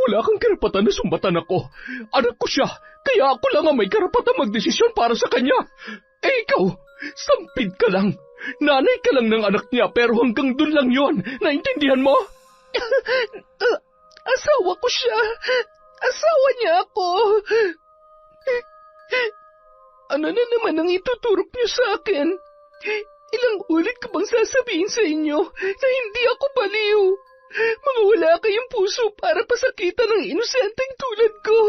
Wala kang karapatan na sumbatan ako. Anak ko siya, kaya ako lang ang may karapatan magdesisyon para sa kanya. Ikaw, sampid ka lang. Nanay ka lang ng anak niya pero hanggang dun lang yon. Naintindihan mo? Asawa ko siya. Asawa niya ako. Ano na naman ang ituturok niyo sa akin? Ilang ulit ko bang sasabihin sa inyo na hindi ako baliw? Mga wala kayong puso para pasakitan ng inosenteng tulad ko.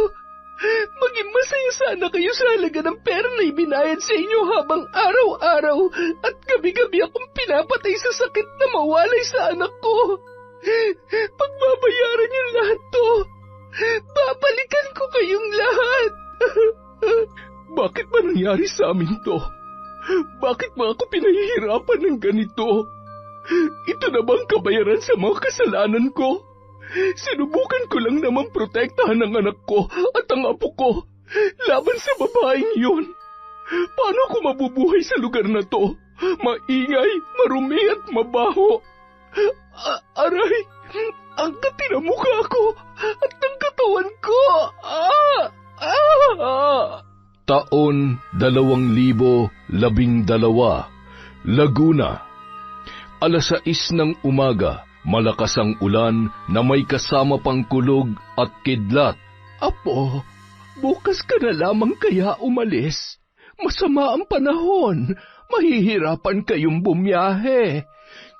Maging masaya sana kayo sa halaga ng pera na ibinayad sa inyo habang araw-araw at gabi-gabi akong pinapatay sa sakit na mawalay sa anak ko. Pagbabayaran niyo lahat to, babalikan ko kayong lahat. Bakit ba nangyari sa amin to? Bakit ba ako pinahihirapan ng ganito? Ito na bang kabayaran sa mga kasalanan ko? Sinubukan ko lang naman protektahan ang anak ko at ang apo ko laban sa babaeng yun. Paano ako mabubuhay sa lugar na to? Maingay, marumi at mabaho. Aray, ang kati ng mukha ko at ng katawan ko. Taon 2012, Laguna. Alas 6 ng umaga, malakas ang ulan na may kasama pang kulog at kidlat. Apo, bukas ka na lamang kaya umalis. Masama ang panahon. Mahihirapan kayong bumiyahe.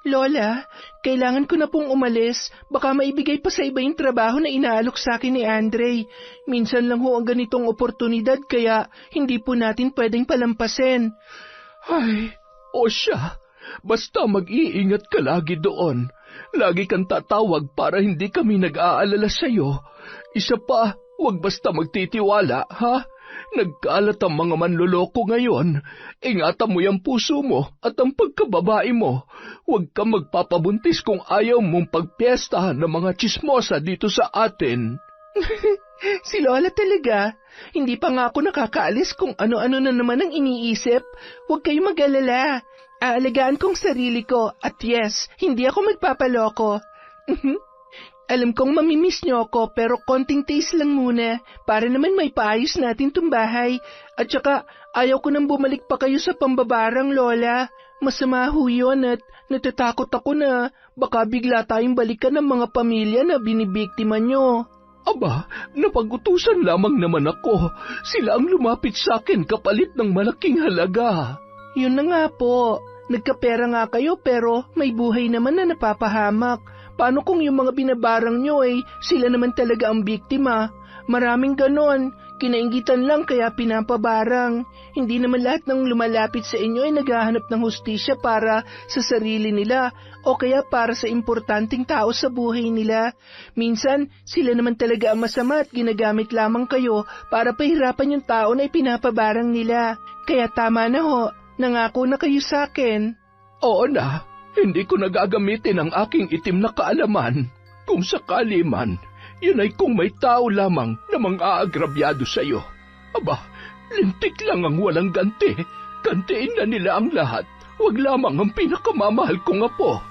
Lola, kailangan ko na pong umalis. Baka maibigay pa sa iba yung trabaho na inaalok sa akin ni Andre. Minsan lang ho ang ganitong oportunidad kaya hindi po natin pwedeng palampasin. Ay, o siya, basta mag-iingat ka lagi doon. Lagi kang tatawag para hindi kami nag-aalala sa'yo. Isa pa, huwag basta magtitiwala, ha? Nagkalat ang mga manloloko ngayon. Ingatan mo yung puso mo at ang pagkababae mo. Huwag kang magpapabuntis kung ayaw mong pagpiestahan ng mga tsismosa dito sa atin. Si Lola talaga. Hindi pa nga ako nakakaalis kung ano-ano na naman ang iniisip. Huwag kayong mag-alala. Aalagaan kong sarili ko at yes, hindi ako magpapaloko. Alam kong mamimiss niyo ako pero konting taste lang muna para naman may paayos natin tong bahay. At saka ayaw ko nang bumalik pa kayo sa pambabarang, Lola. Masama ho yun at natatakot ako na baka bigla tayong balikan ng mga pamilya na binibiktima niyo. Aba, napag-utusan lamang naman ako. Sila ang lumapit sa akin kapalit ng malaking halaga. Yun na nga po. Nagkapera nga kayo pero may buhay naman na napapahamak. Paano kung yung mga binabarang nyo sila naman talaga ang biktima? Maraming ganon. Kinaingitan lang kaya pinapabarang. Hindi naman lahat ng lumalapit sa inyo ay naghahanap ng hustisya para sa sarili nila o kaya para sa importanteng tao sa buhay nila. Minsan, sila naman talaga ang masama at ginagamit lamang kayo para pahirapan yung tao na ipinapabarang nila. Kaya tama na ho, nangako na kayo sa akin. Oo na. Hindi ko nagagamitin ang aking itim na kaalaman. Kung sakali man, yun ay kung may tao lamang na mang-aagrabyado sa iyo. Aba, lintik lang ang walang ganti. Gantiin na nila ang lahat. Huwag lamang ang pinakamamahal kong apo.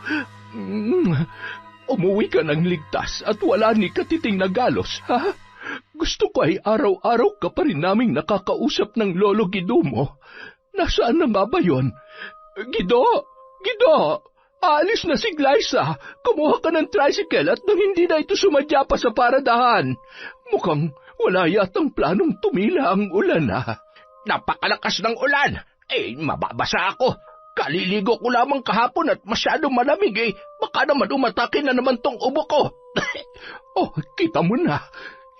Umuwi ka ng ligtas at wala ni katiting na galos, ha? Gusto ko ay araw-araw ka pa rin naming nakakausap ng Lolo Guido mo. Nasaan na nga ba yun? Guido! Guido! Aalis na si Glyza. Kumuha ka ng tricycle at nang hindi na ito sumadya pa sa paradahan. Mukhang wala yatang planong tumila ang ulan, ha? Napakalakas ng ulan. Mababasa ako. Kaliligo ko lamang kahapon at masyadong malamig Baka naman umatake na naman tong ubo ko. Oh, kita mo na.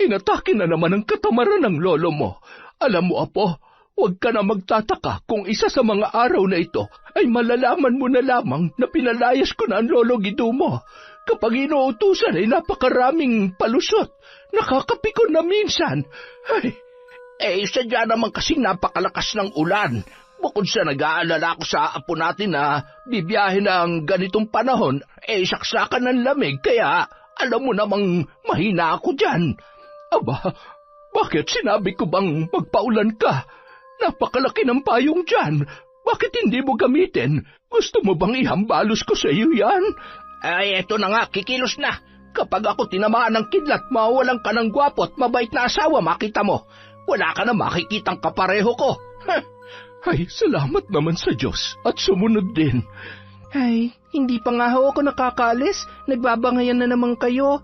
Inatake na naman ang katamaran ng lolo mo. Alam mo, apo, huwag ka na magtataka kung isa sa mga araw na ito ay malalaman mo na lamang na pinalayas ko na ang Lolo Guido mo. Kapag inuutusan ay napakaraming palusot. Nakakapikon na minsan. Sadya naman kasing napakalakas ng ulan. Bukod sa nag-aalala ko sa apo natin na bibiyahin ng ganitong panahon, saksakan ng lamig kaya alam mo namang mahina ako dyan. Aba, bakit sinabi ko bang magpaulan ka? Napakalaki ng payong dyan. Bakit hindi mo gamitin? Gusto mo bang ihambalos ko sa iyo yan? Eto na nga, kikilos na. Kapag ako tinamaan ng kidlat, mawawalan ka ng gwapo at mabait na asawa, makita mo. Wala ka na makikitang kapareho ko. Ay, salamat naman sa Diyos at sumunod din. Ay, hindi pa nga ho ako nakakaalis. Nagbabangayan na naman kayo.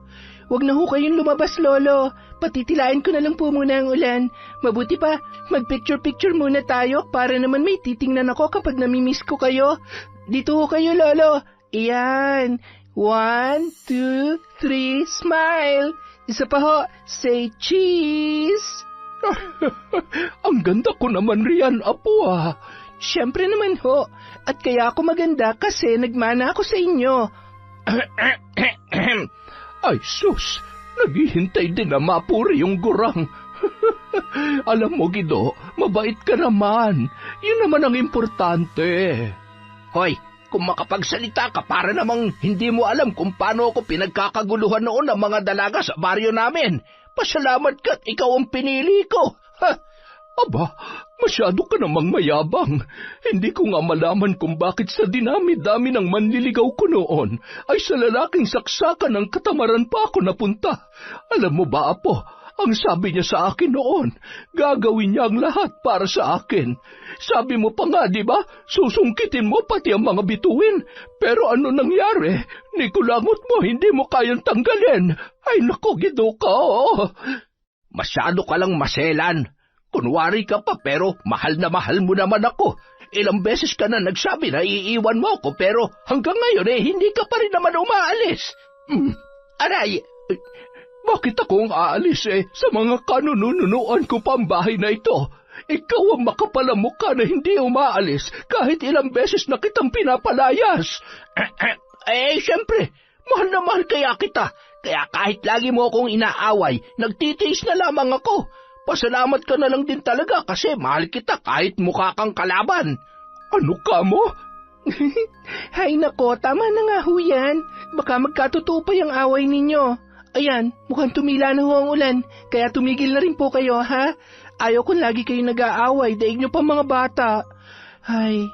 Huwag na ho kayong lumabas, Lolo. Patitilain ko na lang po muna ang ulan. Mabuti pa, mag-picture-picture muna tayo para naman may titingnan ako kapag namimiss ko kayo. Dito ho kayo, Lolo. Iyan. 1, 2, 3, smile. Isa pa ho, say cheese. Ang ganda ko naman riyan, Apo ah. Siyempre naman ho. At kaya ako maganda kasi nagmana ako sa inyo. Ay sus, naghihintay din na mapuri yung gurang. Alam mo, Gido, mabait ka naman. Yun naman ang importante. Hoy, kung makapagsalita ka para namang hindi mo alam kung paano ako pinagkakaguluhan noon ng mga dalaga sa baryo namin. Pasalamat ka't ikaw ang pinili ko. Ha? Aba, masyado ka namang mayabang. Hindi ko nga malaman kung bakit sa dinami-dami ng manliligaw ko noon ay sa lalaking saksakan ng katamaran pa ako napunta. Alam mo ba, Apo, ang sabi niya sa akin noon, gagawin niya ang lahat para sa akin. Sabi mo pa nga, di ba, susungkitin mo pati ang mga bituin. Pero ano nangyari? Nikulangot mo, hindi mo kayang tanggalin. Ay naku, Gido ka, oh. Masyado ka lang maselan. Kunwari ka pa pero mahal na mahal mo naman ako. Ilang beses ka na nagsabi na iiwan mo ako pero hanggang ngayon hindi ka pa rin naman umaalis. Aray! Bakit akong aalis sa mga kanununuan ko pa ang bahay na ito? Ikaw ang makapalang mukha na hindi umaalis kahit ilang beses na kitang pinapalayas. Siyempre, mahal na mahal kaya kita. Kaya kahit lagi mo akong inaaway, nagtitiis na lamang ako. Pasalamat ka na lang din talaga kasi mahal kita kahit mukha kang kalaban. Ano ka mo? Hay nako, tama na nga ho yan. Baka magkatotoo pa yung away ninyo. Ayan, mukhang tumila na ho ang ulan, kaya tumigil na rin po kayo, ha? Ayaw kung lagi kayo nag-aaway, daig nyo pa mga bata. Ay,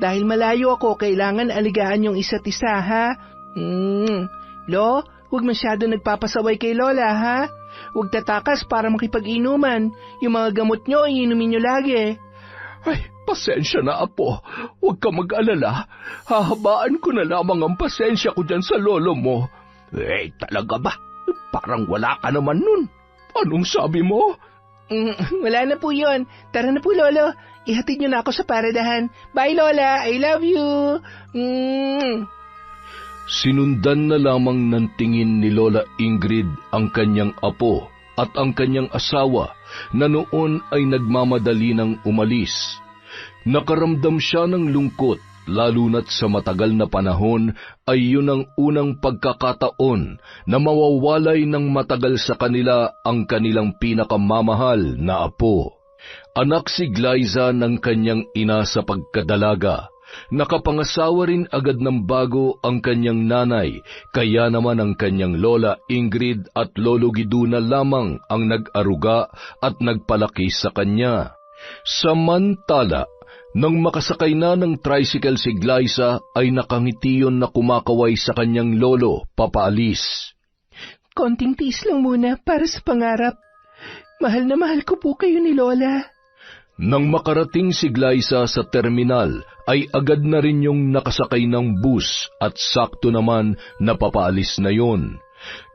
dahil malayo ako, kailangan aligaan yung isa't isa, ha? Lo, huwag masyado nagpapasaway kay Lola, ha? Huwag tatakas para makipag-inuman. Yung mga gamot nyo, iinumin nyo lagi. Ay, pasensya na, Apo. Huwag ka mag-alala. Hahabaan ko na lamang ang pasensya ko dyan sa lolo mo. Talaga ba? Parang wala ka naman nun. Anong sabi mo? Wala na po yun. Tara na po, Lolo. Ihatid nyo na ako sa paradahan. Bye, Lola. I love you. Sinundan na lamang ng tingin ni Lola Ingrid ang kanyang apo at ang kanyang asawa na noon ay nagmamadali ng umalis. Nakaramdam siya ng lungkot, lalo na't sa matagal na panahon ay yun ang unang pagkakataon na mawawalay ng matagal sa kanila ang kanilang pinakamamahal na apo. Anak si Glyza ng kanyang ina sa pagkadalaga. Nakapangasawa rin agad ng bago ang kanyang nanay, kaya naman ang kanyang Lola Ingrid at Lolo Giduna lamang ang nag-aruga at nagpalaki sa kanya. Samantala, nang makasakay na ng tricycle si Glyza ay nakangiti yun na kumakaway sa kanyang lolo papaalis. Konting tiis lang muna para sa pangarap. Mahal na mahal ko po kayo ni Lola. Nang makarating si Glyza sa terminal, ay agad na rin yung nakasakay ng bus at sakto naman na papaalis na yon.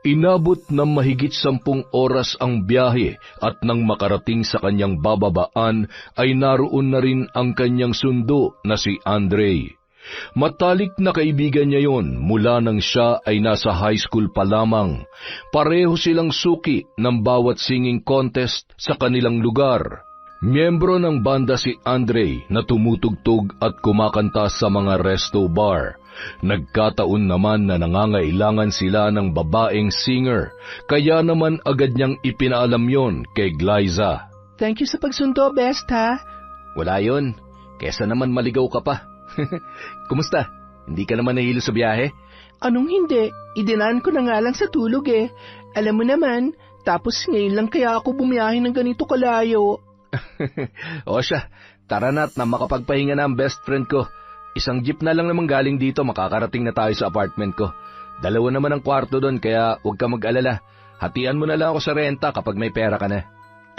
Inabot ng mahigit 10 oras ang biyahe at nang makarating sa kanyang bababaan ay naroon na rin ang kanyang sundo na si Andre. Matalik na kaibigan niya yon mula nang siya ay nasa high school pa lamang. Pareho silang suki ng bawat singing contest sa kanilang lugar. Miyembro ng banda si Andre na tumutugtog at kumakanta sa mga resto bar. Nagkataon naman na nangangailangan sila ng babaeng singer, kaya naman agad niyang ipinaalam yon kay Glyza. Thank you sa pagsundo, best ha? Wala yon, kesa naman maligaw ka pa. Kumusta? Hindi ka naman nahilo sa biyahe? Anong hindi? Idinaan ko na nga lang sa tulog eh. Alam mo naman, tapos ngayon lang kaya ako bumiyahe ng ganito kalayo. O siya, tara na't na makapagpahinga na ang best friend ko. Isang jeep na lang naman galing dito, makakarating na tayo sa apartment ko. 2 naman ang kwarto doon kaya huwag ka mag-alala. Hatian mo na lang ako sa renta kapag may pera ka na.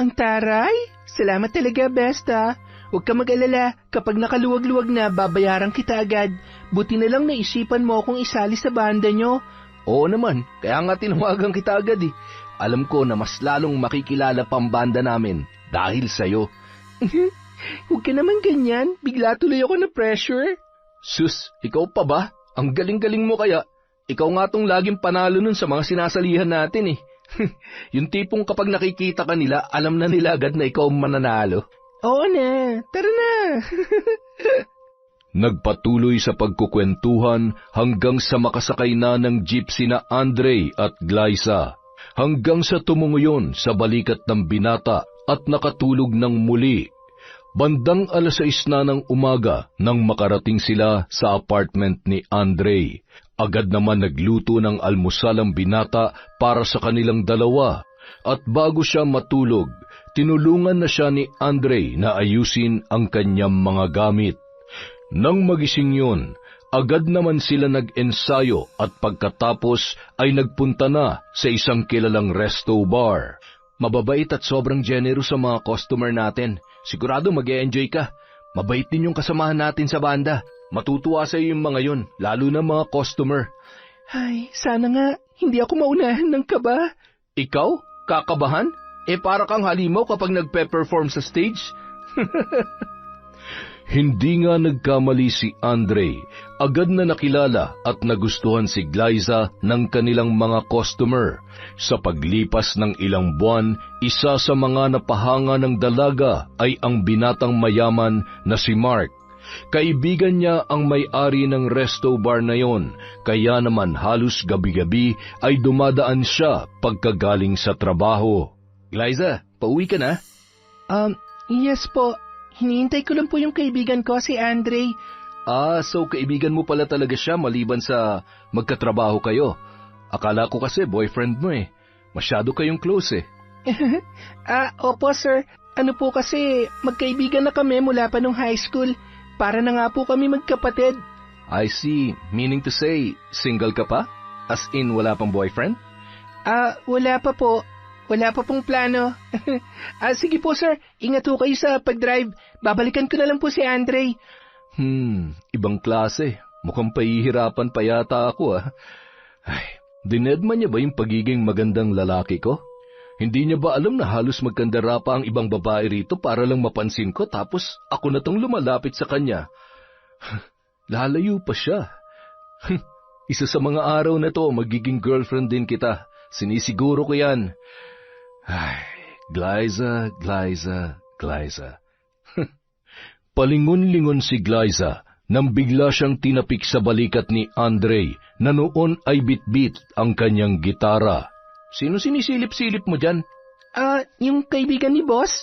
Ang taray! Salamat talaga, Besta. Huwag ka mag-alala, kapag nakaluwag-luwag na, babayaran kita agad. Buti na lang naisipan mo akong isali sa banda nyo. Oo naman, kaya nga tinawagan kita agad eh. Alam ko na mas lalong makikilala pang banda namin dahil sa'yo. Huwag ka naman ganyan, bigla tuloy ako na pressure. Sus, ikaw pa ba? Ang galing-galing mo kaya. Ikaw nga tong laging panalo nun sa mga sinasalihan natin eh. Yung tipong kapag nakikita ka nila, alam na nila agad na ikaw ang mananalo. Oo na, tara na. Nagpatuloy sa pagkukwentuhan hanggang sa makasakay na ng jeep sina Andre at Glyza. Hanggang sa tumunguyon sa balikat ng binata at nakatulog ng muli. Bandang 6:00 na ng umaga nang makarating sila sa apartment ni Andre. Agad naman nagluto ng almusal ang binata para sa kanilang dalawa. At bago siya matulog, tinulungan na siya ni Andre na ayusin ang kanyang mga gamit. Nang magising yun, agad naman sila nag-ensayo at pagkatapos ay nagpunta na sa isang kilalang resto bar. Mababait at sobrang generous sa mga customer natin. Sigurado mag-e-enjoy ka. Mabait din yung kasamahan natin sa banda. Matutuwa sa iyo yung mga yun, lalo na mga customer. Ay, sana nga, hindi ako maunahan ng kaba. Ikaw? Kakabahan? Para kang halimaw kapag nagpe-perform sa stage? Hindi nga nagkamali si Andre. Agad na nakilala at nagustuhan si Glyza ng kanilang mga customer. Sa paglipas ng ilang buwan, isa sa mga napahanga ng dalaga ay ang binatang mayaman na si Mark. Kaibigan niya ang may-ari ng resto bar na yon, kaya naman halos gabi-gabi ay dumadaan siya pagkagaling sa trabaho. Glyza, pauwi ka na? Yes po. Hinihintay ko lang po yung kaibigan ko, si Andre. So kaibigan mo pala talaga siya maliban sa magkatrabaho kayo. Akala ko kasi boyfriend mo eh. Masyado kayong close eh. Opo sir. Ano po kasi, magkaibigan na kami mula pa nung high school. Para na nga po kami magkapatid. I see. Meaning to say, single ka pa? As in, wala pang boyfriend? Wala pa po. Wala pa pong plano. Sige po sir, ingat po kayo sa pag-drive. Babalikan ko na lang po si Andre. Ibang klase. Mukhang pahihirapan pa yata ako Ay, dinedma niya ba yung pagiging magandang lalaki ko? Hindi niya ba alam na halos magkandara pa ang ibang babae rito para lang mapansin ko tapos ako na tong lumalapit sa kanya? Lalayo pa siya. Isa sa mga araw na to, magiging girlfriend din kita. Sinisiguro ko yan. Ay, Glyza, Glyza, Glyza. Palingon-lingon si Glyza nang bigla siyang tinapik sa balikat ni Andre na noon ay bitbit ang kanyang gitara. Sino sinisilip-silip mo dyan? Yung kaibigan ni boss?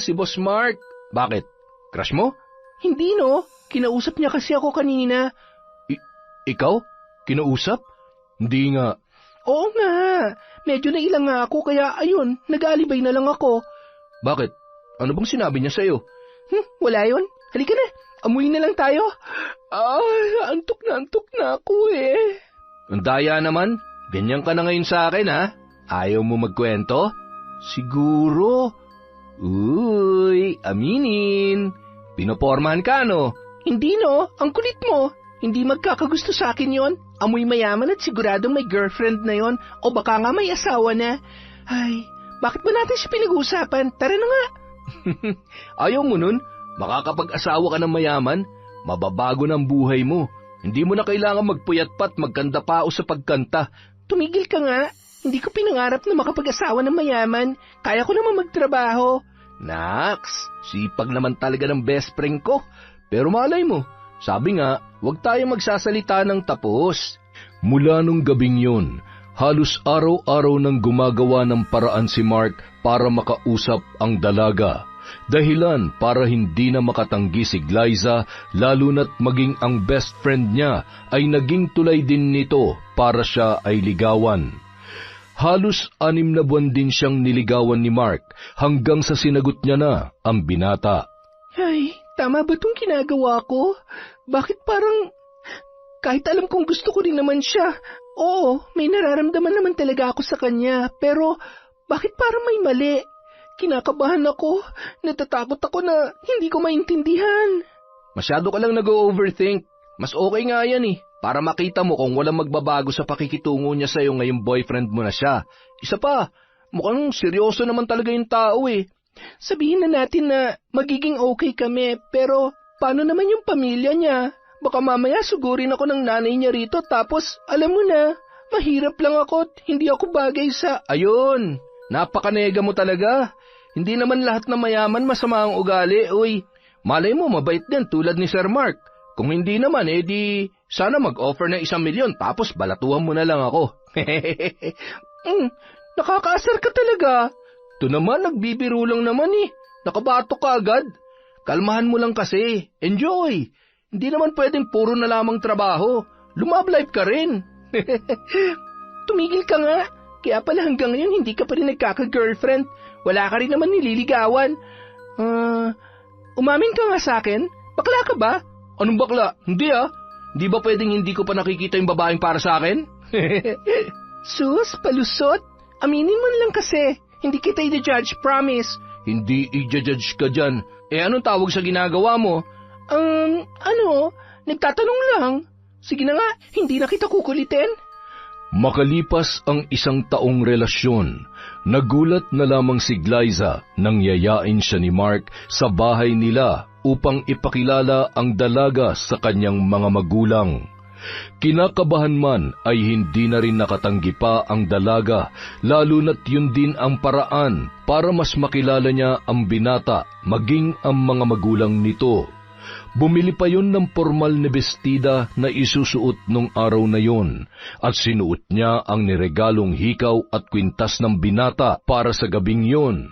Si Boss Mark. Bakit? Crush mo? Hindi no, kinausap niya kasi ako kanina. Ikaw? Kinausap? Hindi nga. Oo nga, medyo nailang nga ako kaya ayun, nag-aalibay na lang ako. Bakit? Ano bang sinabi niya sa'yo? Wala yun. Halika na, amuy na lang tayo. Antok na ako eh. Ang daya naman. Ganyan ka na ngayon sa akin, ha? Ayaw mo magkwento? Siguro. Uy, aminin. Pinopormahan ka, no? Hindi, no? Ang kulit mo. Hindi magkakagusto sa akin yon. Amoy mayaman at siguradong may girlfriend na yon. O baka nga may asawa na. Ay, bakit ba natin siya pinag-uusapan? Tara na nga. Ayaw mo nun? Makakapag-asawa ka ng mayaman? Mababago ng buhay mo. Hindi mo na kailangan magpuyat pa at magkanda pao sa pagkanta. Tumigil ka nga. Hindi ko pinangarap na makapag-asawa ng mayaman. Kaya ko naman magtrabaho. Naks, sipag naman talaga ng best friend ko. Pero malay mo, sabi nga, huwag tayo magsasalita ng tapos. Mula nung gabing yun, halos araw-araw nang gumagawa ng paraan si Mark para makausap ang dalaga. Dahilan para hindi na makatanggi si Glyza, lalo na't maging ang best friend niya ay naging tulay din nito para siya ay ligawan. Halos 6 na buwan din siyang niligawan ni Mark hanggang sa sinagot niya na ang binata. Ay, tama ba itong ginagawa ko? Bakit parang Kahit alam kong gusto ko rin naman siya. Oo, may nararamdaman naman talaga ako sa kanya. Pero bakit parang may mali? Kinakabahan ako. Natatakot ako na hindi ko maintindihan. Masyado ka lang nag-overthink. Mas okay nga yan eh. Para makita mo kung walang magbabago sa pakikitungo niya sa'yo ngayong boyfriend mo na siya. Isa pa, mukhang seryoso naman talaga yung tao eh. Sabihin na natin na magiging okay kami, pero paano naman yung pamilya niya? Baka mamaya sugurin ako ng nanay niya rito tapos alam mo na, mahirap lang ako at hindi ako bagay sa... Ayun, napakanega mo talaga. Hindi naman lahat na mayaman masama ang ugali, uy. Malay mo mabait din tulad ni Sir Mark. Kung hindi naman, di sana mag-offer ng 1 milyon tapos balatuhan mo na lang ako. Nakakaasar ka talaga. Ito naman, nagbibiro lang naman eh. Nakabato ka agad. Kalmahan mo lang kasi. Enjoy. Hindi naman pwedeng puro na lamang trabaho. Lumab life ka rin. Tumigil ka nga. Kaya pala hanggang ngayon hindi ka pa rin nagkaka-girlfriend. Wala ka rin naman nililigawan. Umamin ka nga sa akin? Bakla ka ba? Anong bakla? Hindi ah. Di ba pwedeng hindi ko pa nakikita yung babaeng para sa akin? Sus, palusot. Aminin mo lang kasi. Hindi kita i-judge, promise. Hindi i-judge ka dyan. Anong tawag sa ginagawa mo? Nagtatanong lang. Sige na nga, hindi na kita kukulitin. Makalipas ang 1 taong relasyon, nagulat na lamang si Glyza nang yayain siya ni Mark sa bahay nila upang ipakilala ang dalaga sa kanyang mga magulang. Kinakabahan man ay hindi na rin nakatanggi pa ang dalaga, lalo na't yun din ang paraan para mas makilala niya ang binata maging ang mga magulang nito. Bumili pa yun ng formal na bestida na isusuot nung araw na yun at sinuot niya ang niregalong hikaw at kwintas ng binata para sa gabing yun.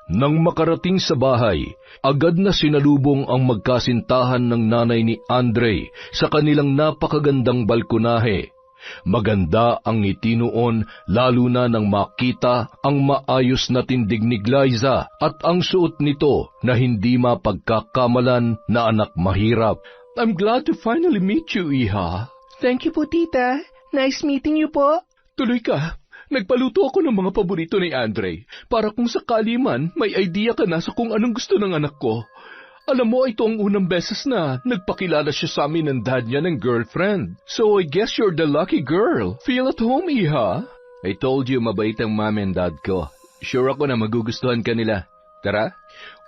Nang makarating sa bahay, agad na sinalubong ang magkasintahan ng nanay ni Andre sa kanilang napakagandang balkonahe. Maganda ang ngiti noon lalo na nang makita ang maayos na tindig ni Glyza at ang suot nito na hindi mapagkakamalan na anak mahirap. I'm glad to finally meet you, Iha. Thank you po, tita. Nice meeting you po. Tuloy ka. Nagpaluto ako ng mga paborito ni Andre para kung sakali man may idea ka na sa kung anong gusto ng anak ko. Alam mo, ito ang unang beses na nagpakilala siya sa amin ng dad niya ng girlfriend. So I guess you're the lucky girl. Feel at home, Iha. I told you mabait ang mami and dad ko. Sure ako na magugustuhan ka nila. Tara?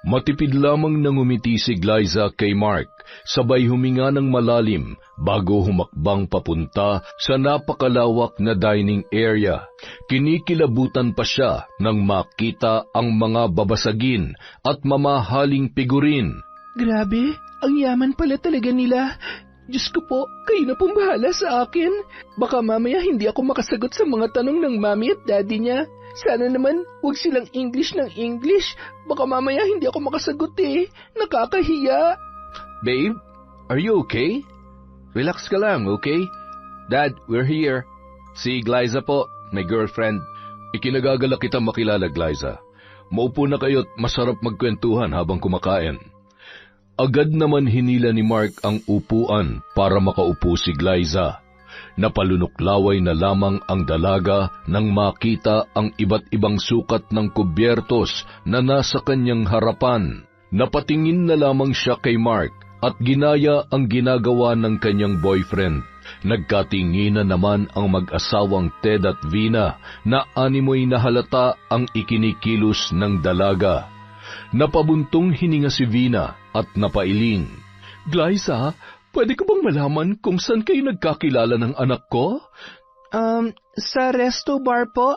Matipid lamang nang umiti si Glyza kay Mark, sabay huminga ng malalim bago humakbang papunta sa napakalawak na dining area. Kinikilabutan pa siya nang makita ang mga babasagin at mamahaling figurin. Grabe, ang yaman pala talaga nila. Diyos ko po, kayo na pong bahala sa akin. Baka mamaya hindi ako makasagot sa mga tanong ng mami at daddy niya. Sana naman, huwag silang English ng English. Baka mamaya hindi ako makasagot eh. Nakakahiya. Babe, are you okay? Relax ka lang, okay? Dad, we're here. Si Glyza po, my girlfriend. Ikinagagala kita makilala, Glyza. Maupo na kayo't masarap magkwentuhan habang kumakain. Agad naman hinila ni Mark ang upuan para makaupo si Glyza. Napalunuklaway na lamang ang dalaga nang makita ang iba't ibang sukat ng kubyertos na nasa kanyang harapan. Napatingin na lamang siya kay Mark at ginaya ang ginagawa ng kanyang boyfriend. Nagkatinginan naman ang mag-asawang Ted at Vina na animoy na halata ang ikinikilos ng dalaga. Napabuntong hininga si Vina at napailing. Glyza, pwede ko bang malaman kung saan kayo nagkakilala ng anak ko? Sa resto bar po.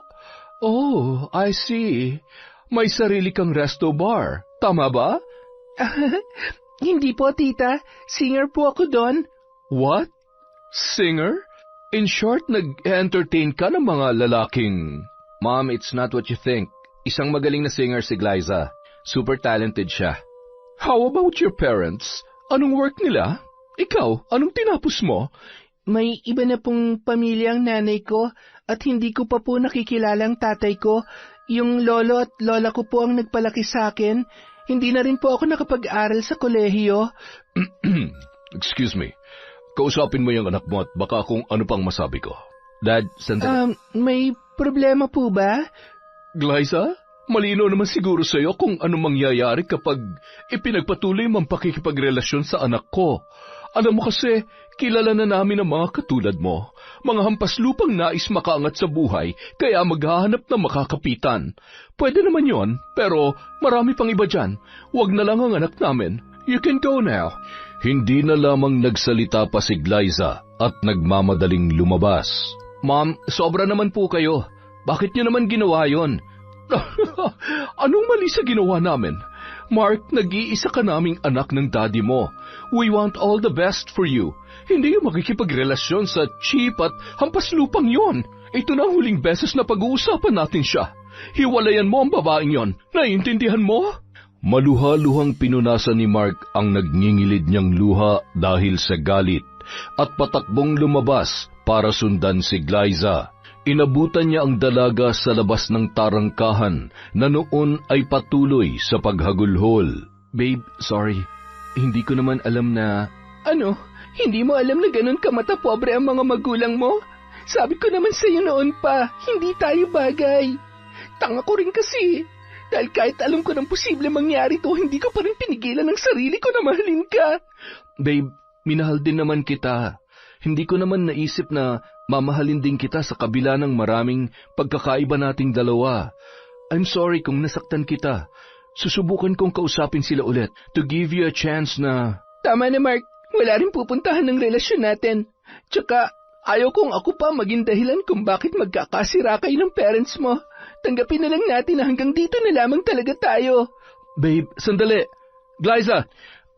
Oh, I see. May sarili kang resto bar. Tama ba? Hindi po, tita. Singer po ako doon. What? Singer? In short, nag-entertain ka ng mga lalaking... Mom, it's not what you think. Isang magaling na singer si Glyza. Super talented siya. How about your parents? Anong work nila? Ikaw, anong tinapos mo? May iba na pong pamilya ang nanay ko at hindi ko pa po nakikilala ang tatay ko. Yung lolo at lola ko po ang nagpalaki sa akin. Hindi na rin po ako nakapag-aral sa kolehiyo. Excuse me. kausapin mo yung anak mo at baka kung ano pang masabi ko. Dad, sandali. May problema po ba? Glyza, malino naman siguro sa'yo kung ano mangyayari kapag ipinagpatuloy mo ang pakikipagrelasyon sa anak ko. Alam mo kasi, kilala na namin ang mga katulad mo. Mga hampaslupang nais makaangat sa buhay, kaya maghahanap ng makakapitan. Pwede naman yon, pero marami pang iba dyan. Huwag na lang ang anak namin. You can go now. Hindi na lamang nagsalita pa si Glyza at nagmamadaling lumabas. Ma'am, sobra naman po kayo. Bakit niyo naman ginawa yon? Anong mali sa ginawa namin? Mark, nag-iisa ka naming anak ng daddy mo. We want all the best for you. Hindi yung makikipagrelasyon sa cheap at hampaslupang yon. Ito na ang huling beses na pag-uusapan natin siya. Hiwalayan mo ang babaeng yon. Naiintindihan mo? Maluha-luhang pinunasan ni Mark ang nagngingilid niyang luha dahil sa galit at patakbong lumabas para sundan si Glyza. Inabutan niya ang dalaga sa labas ng tarangkahan na noon ay patuloy sa paghagulhol. Babe, sorry. Hindi ko naman alam na... Ano? Hindi mo alam na ganun kamata pobre ang mga magulang mo? Sabi ko naman sa'yo noon pa, hindi tayo bagay. Tanga ko rin kasi. Dahil kahit alam ko ng posible mangyari to, hindi ko pa rin pinigilan ng sarili ko na mahalin ka. Babe, minahal din naman kita. Hindi ko naman naisip na mamahalin din kita sa kabila ng maraming pagkakaiba nating dalawa. I'm sorry kung nasaktan kita. Susubukan kong kausapin sila ulit to give you a chance na... Tama na, Mark. Wala rin pupuntahan ng relasyon natin. Tsaka, ayaw kong ako pa maging dahilan kung bakit magkakasira kayo ng parents mo. Tanggapin na lang natin na hanggang dito na lamang talaga tayo. Babe, sandali. Glyza!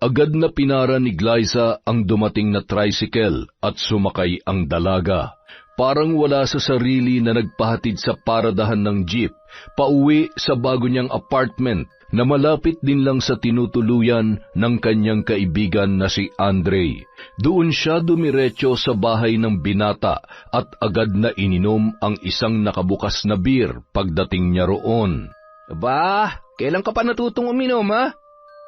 Agad na pinara ni Glyza ang dumating na tricycle at sumakay ang dalaga. Parang wala sa sarili na nagpahatid sa paradahan ng jeep, pauwi sa bago niyang apartment na malapit din lang sa tinutuluyan ng kanyang kaibigan na si Andre. Doon siya dumiretso sa bahay ng binata at agad na ininom ang isang nakabukas na beer pagdating niya roon. Aba, kailan ka pa natutong uminom, ha?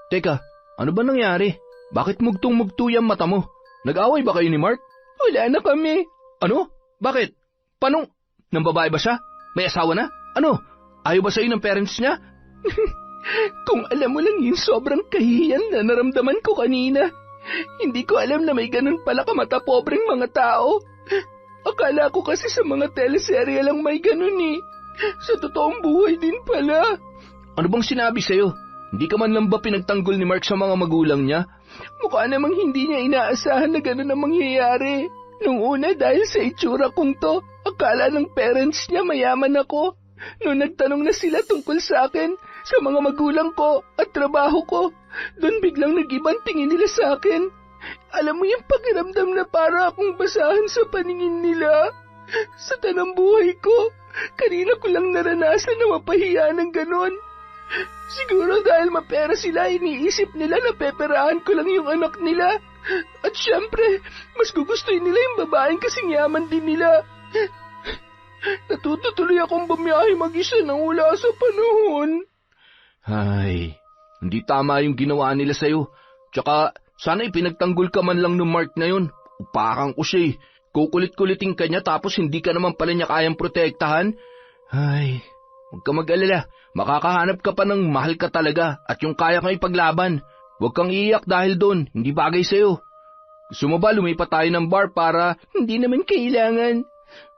Teka, ano ba nangyari? Bakit mugtong-mugto yung mata mo? Nag-away ba kayo ni Mark? Wala na kami. Ano? Bakit? Paano? Nang babae ba siya? May asawa na? Ano? Ayaw ba sa'yo ng parents niya? Kung alam mo lang yun, sobrang kahihiyan na naramdaman ko kanina. Hindi ko alam na may ganun pala kamata pobreng mga tao. Akala ko kasi sa mga teleserye lang may ganun eh. Sa totoong buhay din pala. Ano bang sinabi sa'yo? Hindi ka man lang ba pinagtanggol ni Mark sa mga magulang niya? Mukha namang hindi niya inaasahan na gano'n ang mangyayari. Nung una dahil sa itsura kong to, akala ng parents niya mayaman ako. Noong nagtanong na sila tungkol sa akin, sa mga magulang ko at trabaho ko, doon biglang nag-ibang tingin nila sa akin. Alam mo yung pakiramdam na para akong basahan sa paningin nila. Sa tanang buhay ko, kanina ko lang naranasan na mapahiya ng gano'n. Siguro dahil mapera sila, iniisip nila na peperahan ko lang yung anak nila. At syempre, mas gugustuhin nila yung babaeng kasing yaman din nila. Natutuloy akong bumiyahe mag-isa nang wala sa panahon. Ay, hindi tama yung ginawa nila sa'yo. Tsaka, sana ipinagtanggol ka man lang ng Mark na yun. Upakan ko siya eh. Kukulit-kuliting ka niya tapos hindi ka naman pala niya kayang protektahan. Ay, huwag ka mag-alala. Makakahanap ka pa ng mahal ka talaga at yung kaya kang ipaglaban. Huwag kang iiyak dahil doon, hindi bagay sa'yo. Gusto mo ba lumipat tayo ng bar para... Hindi naman kailangan.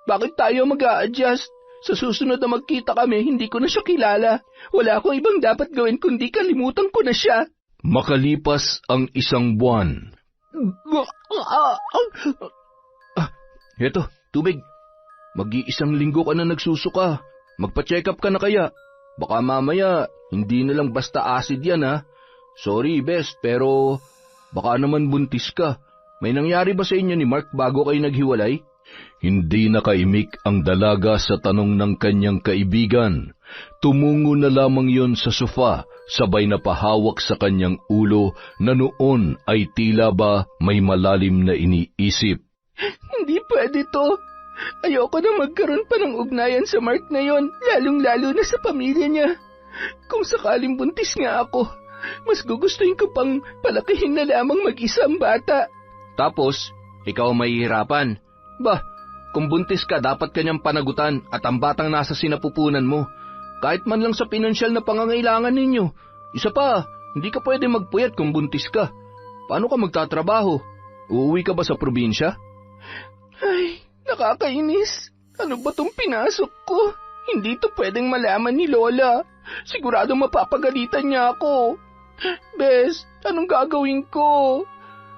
Bakit tayo mag-a-adjust? Sa susunod na magkita kami, hindi ko na siya kilala. Wala akong ibang dapat gawin kundi kalimutan ko na siya. Makalipas ang 1 buwan. Eto, tubig. Mag-1 linggo ka na nagsusuka. Magpa-check up ka na kaya. Baka mamaya, hindi na lang basta acid yan ha. Sorry, best, pero baka naman buntis ka. May nangyari ba sa inyo ni Mark bago kayo naghiwalay? Hindi nakaimik ang dalaga sa tanong ng kanyang kaibigan. Tumungo na lamang yon sa sofa, sabay na pahawak sa kanyang ulo na noon ay tila ba may malalim na iniisip. Hindi pwede to. Ayoko na magkaroon pa ng ugnayan sa Mark na yon, lalong-lalo na sa pamilya niya. Kung sakaling buntis nga ako, mas gugustuhin ko pang palakihin na lamang mag-isa ang bata. Tapos, ikaw ang mahihirapan. Bah, kung buntis ka, dapat kanyang panagutan at ang batang nasa sinapupunan mo. Kahit man lang sa pinansyal na pangangailangan ninyo. Isa pa, hindi ka pwede magpuyat kung buntis ka. Paano ka magtatrabaho? Uuwi ka ba sa probinsya? Ay, nakakainis. Ano ba tong pinasok ko? Hindi to pwedeng malaman ni Lola. Sigurado mapapagalitan niya ako. Bes, anong gagawin ko?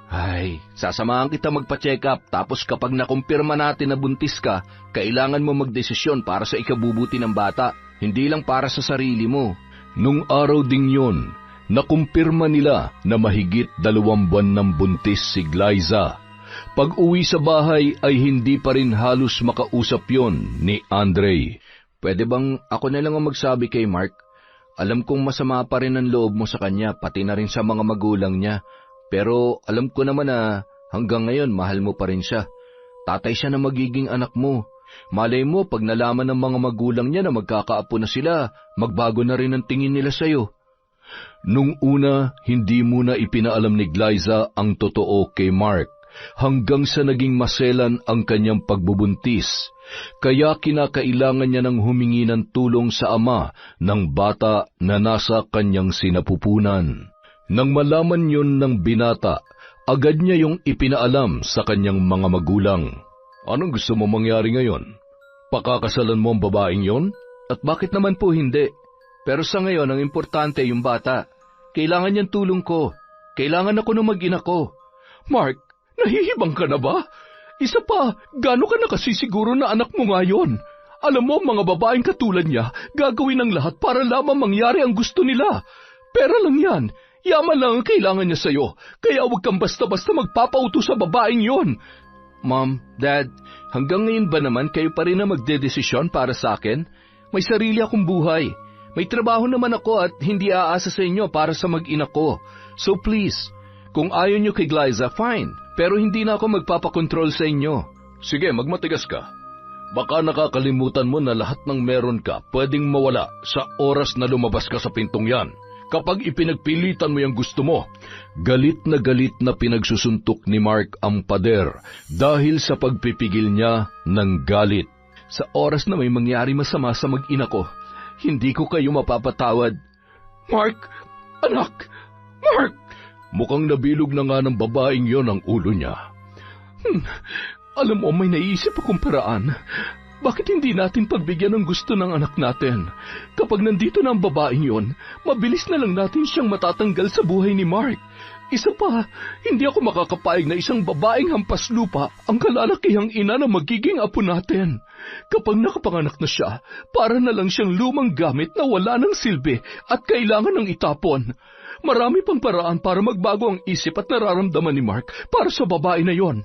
Ay, sasamahan kita magpa-check up tapos kapag nakumpirma natin na buntis ka, kailangan mo magdesisyon para sa ikabubuti ng bata, hindi lang para sa sarili mo. Nung araw ding yon, nakumpirma nila na mahigit 2 buwan ng buntis si Glyza. Pag-uwi sa bahay ay hindi pa rin halos makausap yon ni Andre. Pwede bang ako na lang ang magsabi kay Mark? Alam kong masama pa rin ang loob mo sa kanya, pati na rin sa mga magulang niya. Pero alam ko naman na hanggang ngayon mahal mo pa rin siya. Tatay siya na magiging anak mo. Malay mo pag nalaman ng mga magulang niya na magkakaapo na sila, magbago na rin ang tingin nila sa'yo. Nung una, hindi muna ipinaalam ni Glyza ang totoo kay Mark hanggang sa naging maselan ang kanyang pagbubuntis. Kaya kinakailangan niya ng humingi ng tulong sa ama ng bata na nasa kanyang sinapupunan. Nang malaman yon ng binata, agad niya yung ipinaalam sa kanyang mga magulang. Anong gusto mo mangyari ngayon? Pakakasalan mo ang babaeng yon? At bakit naman po hindi? Pero sa ngayon, ang importante yung bata. Kailangan niyang tulong ko. Kailangan ako ng mag-ina ko. Mark, nahihibang ka na ba? Isa pa, gaano ka nakasisiguro na anak mo ngayon? Alam mo, mga babaeng katulad niya, gagawin ang lahat para lamang mangyari ang gusto nila. Pera lang yan. Yaman lang ang kailangan niya sa'yo, kaya huwag kang basta-basta magpapauto sa babaeng yon. Mom, Dad, hanggang ngayon ba naman kayo pa rin na magdedesisyon para sa akin? May sarili akong buhay. May trabaho naman ako at hindi aasa sa inyo para sa mag-ina ko. So please, kung ayaw niyo kay Glyza, fine. Pero hindi na ako magpapakontrol sa inyo. Sige, magmatigas ka. Baka nakakalimutan mo na lahat ng meron ka pwedeng mawala sa oras na lumabas ka sa pintong yan. Kapag ipinagpilitan mo yung gusto mo. Galit na pinagsusuntok ni Mark ang pader dahil sa pagpipigil niya ng galit. Sa oras na may mangyari masama sa mag-ina ko, hindi ko kayo mapapatawad. Mark! Anak! Mark! Mukhang nabilog na nga ng babaeng yon ang ulo niya. Alam mo, may naisip akong paraan. Bakit hindi natin pagbigyan ng gusto ng anak natin? Kapag nandito na ang babaeng yon, mabilis na lang natin siyang matatanggal sa buhay ni Mark. Isa pa, hindi ako makakapayag na isang babaeng hampas lupa ang kalalakihang ina na magiging apo natin. Kapag nakapanganak na siya, para na lang siyang lumang gamit na wala ng silbi at kailangan ng itapon. Marami pang paraan para magbago ang isip at nararamdaman ni Mark para sa babae na yon.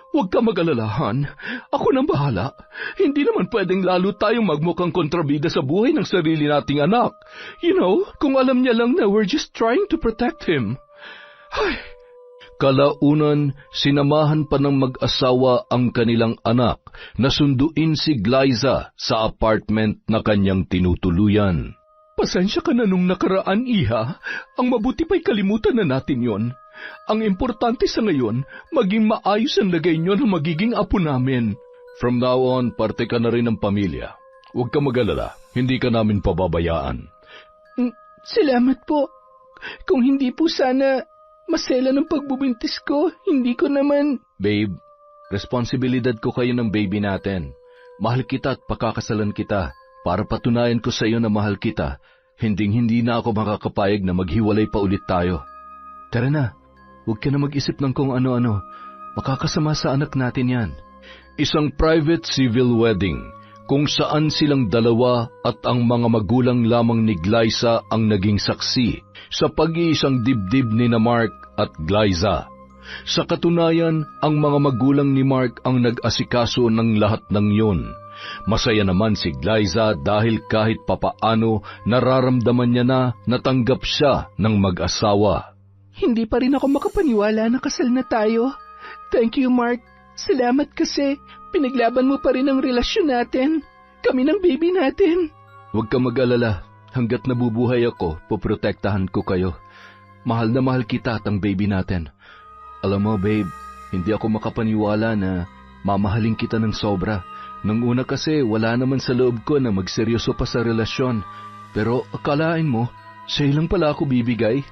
Huwag ka mag-alalahan. Ako nang bahala. Hindi naman pwedeng lalo tayong magmukhang kontrabida sa buhay ng sarili nating anak. You know, kung alam niya lang na we're just trying to protect him. Ay. Kalaunan, sinamahan pa ng mag-asawa ang kanilang anak na sunduin si Glyza sa apartment na kanyang tinutuluyan. Pasensya ka na nung nakaraan, Iha. Ang mabuti pa'y kalimutan na natin yon. Ang importante sa ngayon, maging maayos ang lagay nyo na magiging apo namin. From now on, parte ka na rin ng pamilya. Huwag ka mag-alala, hindi ka namin pababayaan. Salamat po. Kung hindi po sana masela ng pagbubuntis ko, hindi ko naman... Babe, responsibilidad ko kayo ng baby natin. Mahal kita at pakakasalan kita. Para patunayan ko sa iyo na mahal kita, hindi na ako makakapayag na maghiwalay pa ulit tayo. Tara na. Huwag ka na mag-isip ng kung ano-ano. Makakasama sa anak natin yan. Isang private civil wedding kung saan silang dalawa at ang mga magulang lamang ni Glyza ang naging saksi sa pag-iisang dibdib ni na Mark at Glyza. Sa katunayan, ang mga magulang ni Mark ang nag-asikaso ng lahat ng yun. Masaya naman si Glyza dahil kahit papaano nararamdaman niya na natanggap siya ng mag-asawa. Hindi pa rin ako makapaniwala na kasal na tayo. Thank you, Mark. Salamat kasi pinaglaban mo pa rin ang relasyon natin. Kami ng baby natin. Huwag ka mag-alala. Hanggat nabubuhay ako, poprotektahan ko kayo. Mahal na mahal kita at ang baby natin. Alam mo, babe, hindi ako makapaniwala na mamahalin kita ng sobra. Nang una kasi wala naman sa loob ko na magseryoso pa sa relasyon. Pero akalain mo, sa'yo lang pala ako bibigay.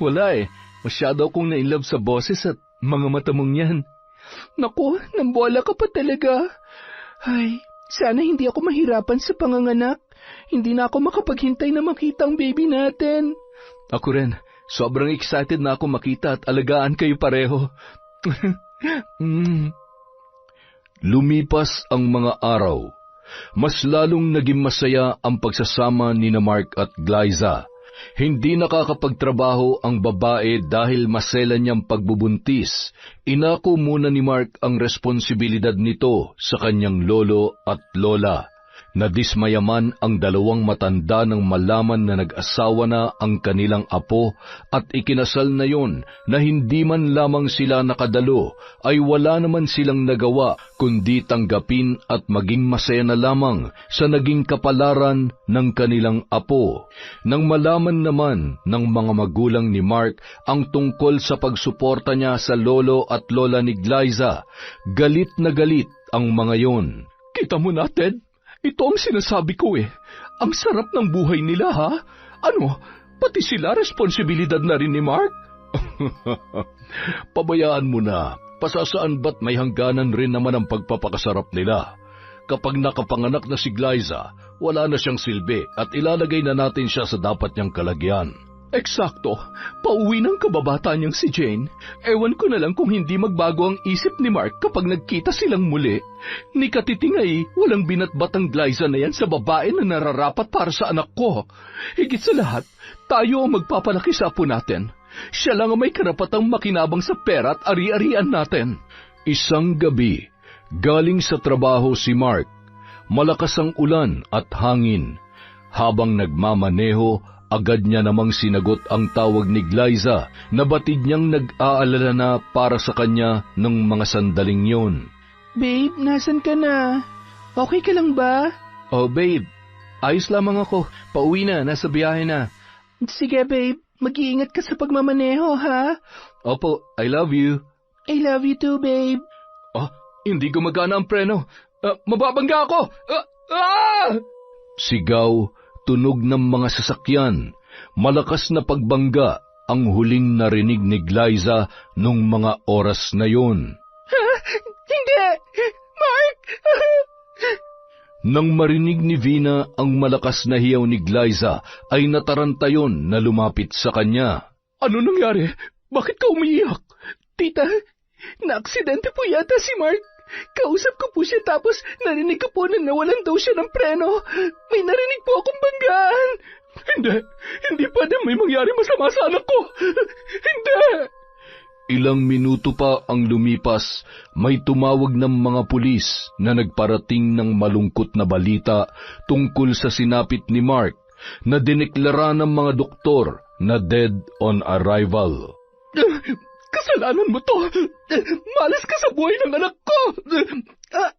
Wala eh, masyado akong na-inlove sa boses at mga mata mong yan. Naku, nambola ka pa talaga. Ay, sana hindi ako mahirapan sa panganganak. Hindi na ako makapaghintay na makita ang baby natin. Ako rin, sobrang excited na ako makita at alagaan kayo pareho. Lumipas ang mga araw. Mas lalong naging masaya ang pagsasama ni Mark at Glyza. Hindi nakakapagtrabaho ang babae dahil masela niyang pagbubuntis. Inako muna ni Mark ang responsibilidad nito sa kanyang lolo at lola. Nadismaya man ang dalawang matanda nang malaman na nag-asawa na ang kanilang apo at ikinasal na yon na hindi man lamang sila nakadalo ay wala naman silang nagawa kundi tanggapin at maging masaya na lamang sa naging kapalaran ng kanilang apo. Nang malaman naman ng mga magulang ni Mark ang tungkol sa pagsuporta niya sa lolo at lola ni Glyza, galit na galit ang mga yon. Kita mo na, Ted? Ito ang sinasabi ko eh. Ang sarap ng buhay nila, ha? Ano, pati sila responsibilidad na rin ni Mark? Pabayaan mo na. Pasasaan ba't may hangganan rin naman ang pagpapakasarap nila? Kapag nakapanganak na si Glyza, wala na siyang silbi at ilalagay na natin siya sa dapat niyang kalagyan. Eksakto. Pauwi ng kababata niyang si Jane. Ewan ko na lang kung hindi magbago ang isip ni Mark kapag nagkita silang muli. Ni Katitingay, walang binatbat ang Glyza na yan sa babae na nararapat para sa anak ko. Higit sa lahat, tayo ang magpapalaki sa apo natin. Siya lang ang may karapatang makinabang sa pera at ari-arian natin. Isang gabi, galing sa trabaho si Mark. Malakas ang ulan at hangin. Habang nagmamaneho, agad niya namang sinagot ang tawag ni Glyza na batid niyang nag-aalala na para sa kanya ng mga sandaling yon. Babe, nasan ka na? Okay ka lang ba? Oh babe, ayos lamang ako. Pauwi na, nasa biyahe na. Sige babe, mag-iingat ka sa pagmamaneho ha? Opo, I love you. I love you too babe. Hindi gumagana ang preno. Mababangga ako! Sigaw, tunog ng mga sasakyan, malakas na pagbangga ang huling narinig ni Glyza nung mga oras na yon. Hindi! Mark! Nang marinig ni Vina ang malakas na hiyaw ni Glyza, ay nataranta yon na lumapit sa kanya. Ano nangyari? Bakit ka umiiyak? Tita, na-aksidente po yata si Mark. Kausap ko po siya tapos narinig ko po na nawalan daw siya ng preno. May narinig po akong banggaan. Hindi pwede may mangyari masama sa anak ko. Hindi! Ilang minuto pa ang lumipas, may tumawag ng mga pulis na nagparating ng malungkot na balita tungkol sa sinapit ni Mark na dineklara ng mga doktor na dead on arrival. Kasalanan mo to! Malas ka sa buhay ng anak ko!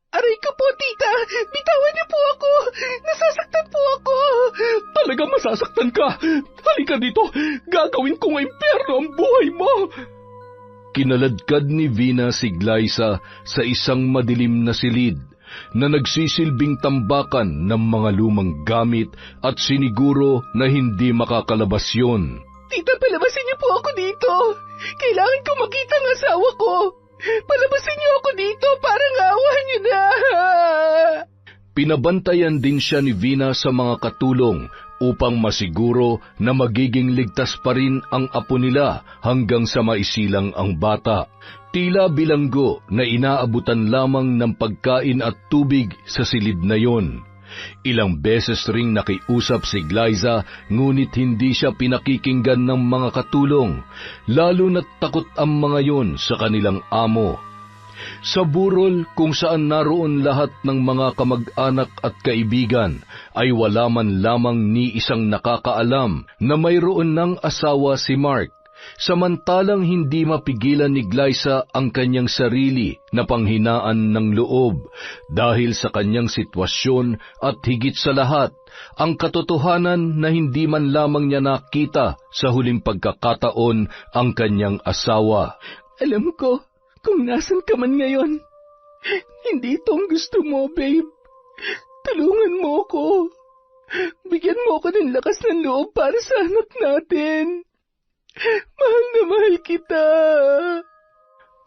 Aray ko po, tita! Bitawan niyo po ako! Nasasaktan po ako! Talagang masasaktan ka! Halika dito! Gagawin kong impyerno ang buhay mo! Kinaladkad ni Vina si Glyza sa isang madilim na silid na nagsisilbing tambakan ng mga lumang gamit at siniguro na hindi makakalabas yon. Tita, palabasin niyo po ako dito. Kailangan ko makita ang asawa ko. Palabasin niyo ako dito para awahan niyo na. Pinabantayan din siya ni Vina sa mga katulong upang masiguro na magiging ligtas pa rin ang apo nila hanggang sa maisilang ang bata. Tila bilanggo na inaabutan lamang ng pagkain at tubig sa silid na yon. Ilang beses ring nakiusap si Glyza ngunit hindi siya pinakikinggan ng mga katulong, lalo na't takot ang mga yon sa kanilang amo. Sa burol kung saan naroon lahat ng mga kamag-anak at kaibigan ay wala man lamang ni isang nakakaalam na mayroon ng asawa si Mark. Samantalang hindi mapigilan ni Glyza ang kanyang sarili na panghinaan ng loob dahil sa kanyang sitwasyon at higit sa lahat, ang katotohanan na hindi man lamang niya nakita sa huling pagkakataon ang kanyang asawa. Alam ko kung nasan ka man ngayon. Hindi ito ang gusto mo, babe. Tulungan mo ko. Bigyan mo ko ng lakas ng loob para sa anak natin. Mahal na mahal kita.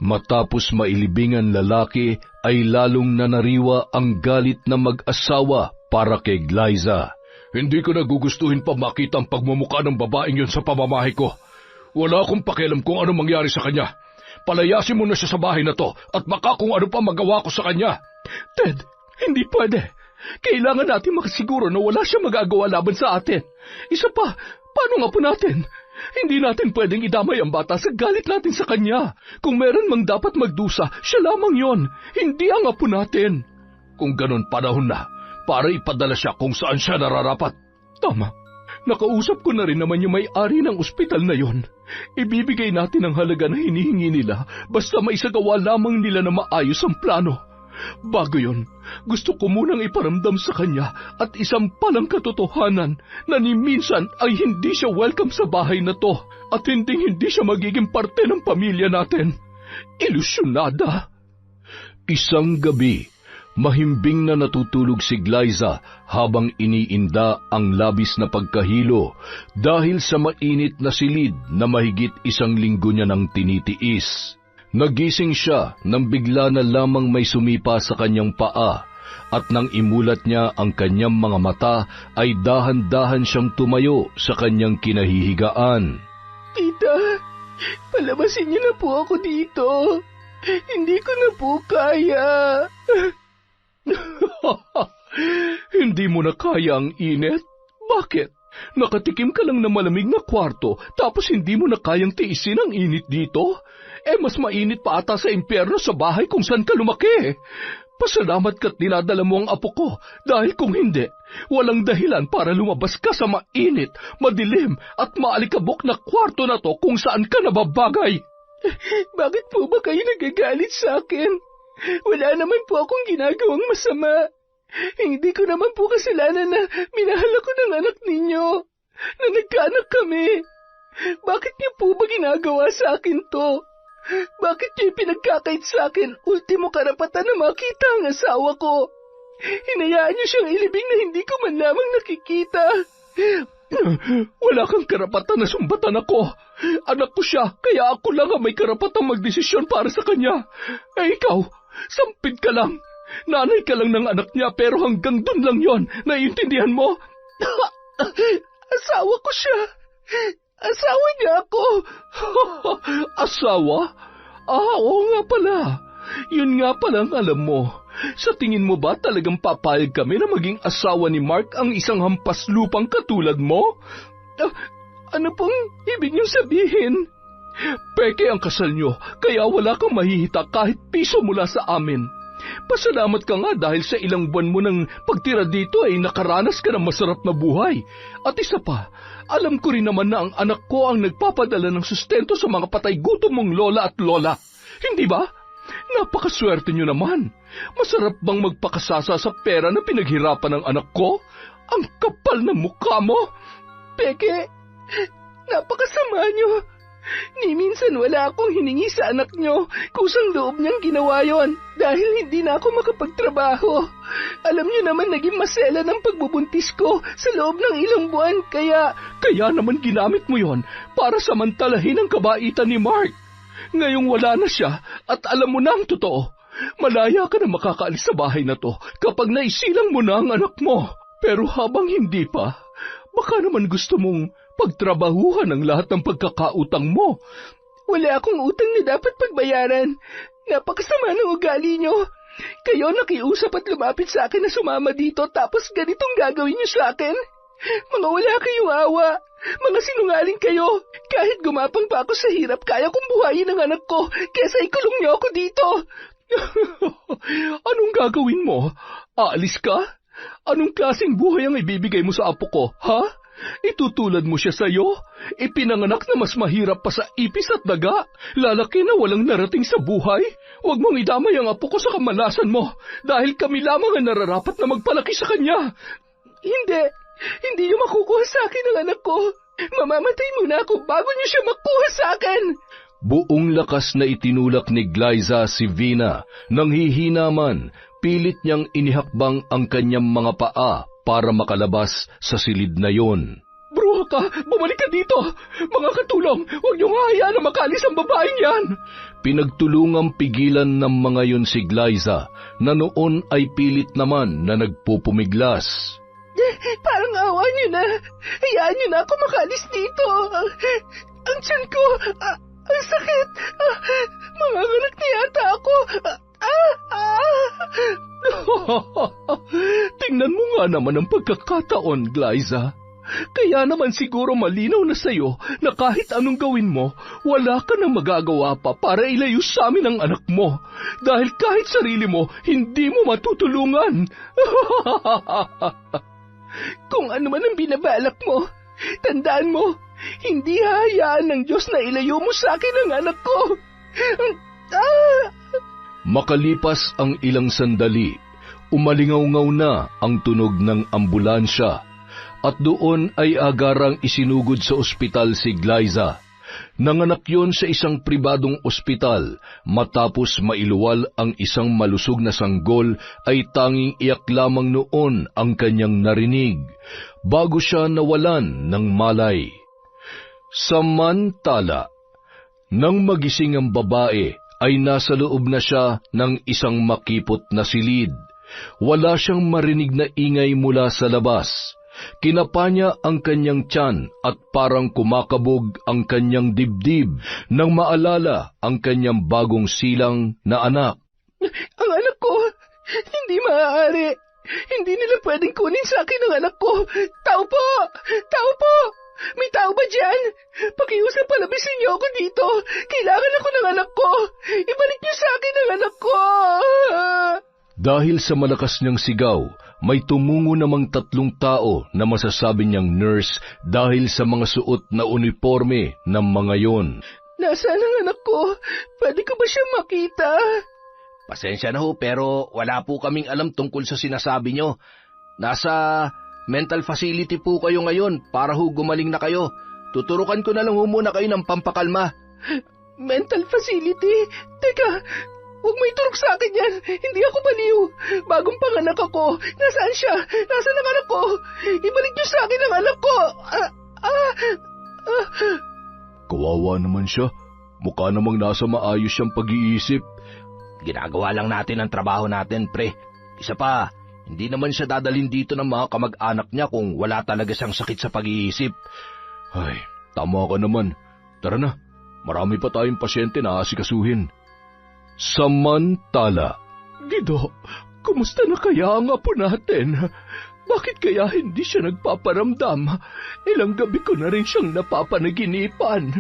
Matapos mailibing ang lalaki, ay lalong nanariwa ang galit na mag-asawa para kay Glyza. Hindi ko nagugustuhin pa makita ang pagmumukha ng babaeng yon sa pamamahay ko. Wala akong pakialam kung ano mangyari sa kanya. Palayasin mo na siya sa bahay na to at baka kung ano pa magawa ko sa kanya. Ted, hindi pwede. Kailangan natin makasiguro na wala siya magagawa laban sa atin. Isa pa, paano nga po natin? Hindi natin pwedeng idamay ang bata sa galit natin sa kanya. Kung meron mang dapat magdusa, siya lamang yon, hindi ang apo natin. Kung ganon, panahon na para ipadala siya kung saan siya nararapat. Tama. Nakausap ko na rin naman yung may-ari ng ospital na yon. Ibibigay natin ang halaga na hinihingi nila basta maisagawa lamang nila na maayos ang plano. Bago yon, gusto ko munang iparamdam sa kanya at isang palang katotohanan na ni minsan ay hindi siya welcome sa bahay na to at hindi siya magiging parte ng pamilya natin. Ilusyonada. Isang gabi, mahimbing na natutulog si Glyza habang iniinda ang labis na pagkahilo dahil sa mainit na silid na mahigit 1 linggo niya nang tinitiis. Nagising siya nang bigla na lamang may sumipa sa kanyang paa at nang imulat niya ang kanyang mga mata ay dahan-dahan siyang tumayo sa kanyang kinahihigaan. Tita, palabasin niyo na po ako dito. Hindi ko na po kaya. Hindi mo na kaya ang init? Bakit? Nakatikim ka lang ng malamig na kwarto tapos hindi mo na kayang tiisin ang init dito? Mas mainit pa ata sa impyerno sa bahay kung saan ka lumaki. Pasalamat ka't dinadala mo ang apo ko dahil kung hindi, walang dahilan para lumabas ka sa mainit, madilim at maalikabok na kwarto na to kung saan ka nababagay. Bakit po ba kayo nagagalit sa akin? Wala naman po akong ginagawang masama. Hindi ko naman po kasalanan na minahal ako ng anak ninyo, na nagkaanak kami. Bakit niyo po ba ginagawa sa akin to? Bakit niyo pinagkakait sa akin ultimo karapatan na makita ang asawa ko? Hinayaan niyo siyang ilibing na hindi ko man lamang nakikita. Wala kang karapatan na sumbatan ako. Anak ko siya, kaya ako lang ang may karapatang magdesisyon para sa kanya. Ikaw, sampid ka lang. Nanay ka lang ng anak niya pero hanggang dun lang yon. Naiintindihan mo? Asawa ko siya. Asawa niya ako. Asawa? Oo nga pala. Yun nga palang alam mo. Sa tingin mo ba talagang papayag kami na maging asawa ni Mark ang isang hampas lupang katulad mo? Ano pong ibig niyong sabihin? Peke ang kasal niyo, kaya wala kang mahihita kahit piso mula sa amin. Pasalamat ka nga dahil sa ilang buwan mo ng pagtira dito ay nakaranas ka ng masarap na buhay. At isa pa, alam ko rin naman na ang anak ko ang nagpapadala ng sustento sa mga patay gutom mong lola at lola. Hindi ba? Napakaswerte niyo naman. Masarap bang magpakasasa sa pera na pinaghirapan ng anak ko? Ang kapal ng mukha mo! Peke, napakasama niyo. Ni minsan wala akong hiningi sa anak niyo. Kusang loob niyang ginawa yon dahil hindi na ako makapagtrabaho. Alam niyo naman naging masela ng pagbubuntis ko sa loob ng ilang buwan kaya naman ginamit mo yon para samantalahin ang kabaitan ni Mark. Ngayong wala na siya at alam mo na ang totoo. Malaya ka na makakaalis sa bahay na to kapag naisilang mo na ang anak mo. Pero habang hindi pa, baka naman gusto mong pagtrabahuhan ang lahat ng pagkakautang mo. Wala akong utang na dapat pagbayaran. Napakasama ng ugali niyo. Kayo nakiusap at lumapit sa akin na sumama dito tapos ganitong gagawin niyo sa akin? Mga wala kayong awa. Mga sinungaling kayo. Kahit gumapang pa ako sa hirap, kaya kong buhayin ang anak ko kesa ikulong niyo ako dito. Anong gagawin mo? Aalis ka? Anong klaseng buhay ang ibibigay mo sa apo ko, ha? Itutulad mo siya sa'yo? Ipinanganak na mas mahirap pa sa ipis at daga? Lalaki na walang narating sa buhay? Huwag mong idamay ang apo ko sa kamalasan mo dahil kami lamang ang nararapat na magpalaki sa kanya. Hindi niyo makukuha sa akin ang anak ko. Mamamatay muna ako bago niyo siya makuha sa akin. Buong lakas na itinulak ni Glyza si Vina. Nang hihina man, pilit niyang inihakbang ang kanyang mga paa para makalabas sa silid na yon. Bruha ka! Bumalik ka dito! Mga katulong, huwag niyong hahayaan na makalis ang babaeng yan! Pinagtulungang pigilan ng mga yon si Glyza, na noon ay pilit naman na nagpupumiglas. Parang awa niyo na! Hayaan niyo na ako makalis dito! Ang tiyan ko! Ang sakit! Manganganak na yata ako! Tingnan mo nga naman ang pagkakataon, Glyza. Kaya naman siguro malinaw na sa'yo na kahit anong gawin mo, wala ka nang magagawa pa para ilayo sa amin ang anak mo. Dahil kahit sarili mo, hindi mo matutulungan. Kung ano man ang binabalak mo, tandaan mo, hindi hahayaan ng Diyos na ilayo mo sa akin ang anak ko. Makalipas ang ilang sandali, umalingaw-ngaw na ang tunog ng ambulansya. At doon ay agarang isinugod sa ospital si Glyza. Nanganak yon sa isang pribadong ospital. Matapos mailuwal ang isang malusog na sanggol, ay tanging iyak lamang noon ang kanyang narinig, bago siya nawalan ng malay. Samantala, nang magising ang babae, ay nasa loob na siya ng isang makipot na silid. Wala siyang marinig na ingay mula sa labas. Kinapa niya ang kanyang tiyan at parang kumakabog ang kanyang dibdib nang maalala ang kanyang bagong silang na anak. Ang anak ko! Hindi maaari! Hindi nila pwedeng kunin sa akin ang anak ko! Tao po! Tao po! May tao ba dyan? Pakiusap palabisin niyo ako dito! Kailangan ako ng anak ko! Ibalik niyo sa akin ang anak ko! Dahil sa malakas niyang sigaw, may tumungo namang 3 tao na masasabi niyang nurse dahil sa mga suot na uniforme ng mga yon. Nasaan ang anak ko? Pwede ko ba siya makita? Pasensya na ho, pero wala po kaming alam tungkol sa sinasabi nyo. Nasa mental facility po kayo ngayon para ho gumaling na kayo. Tuturukan ko na lang ho muna kayo ng pampakalma. Mental facility? Teka, huwag mo iturok sa akin yan. Hindi ako baliw. Bagong panganak ako. Nasaan siya? Nasaan ang anak ko? Ibalik niyo sa akin ang anak ko. Kawawa naman siya. Mukha namang nasa maayos siyang pag-iisip. Ginagawa lang natin ang trabaho natin, pre. Isa pa, hindi naman siya dadalhin dito ng mga kamag-anak niya kung wala talaga siyang sakit sa pag-iisip. Ay, tama ka naman. Tara na, marami pa tayong pasyente na asikasuhin. Samantala, Gido, kumusta na kaya ang apo natin? Bakit kaya hindi siya nagpaparamdam? Ilang gabi ko na rin siyang napapanaginipan.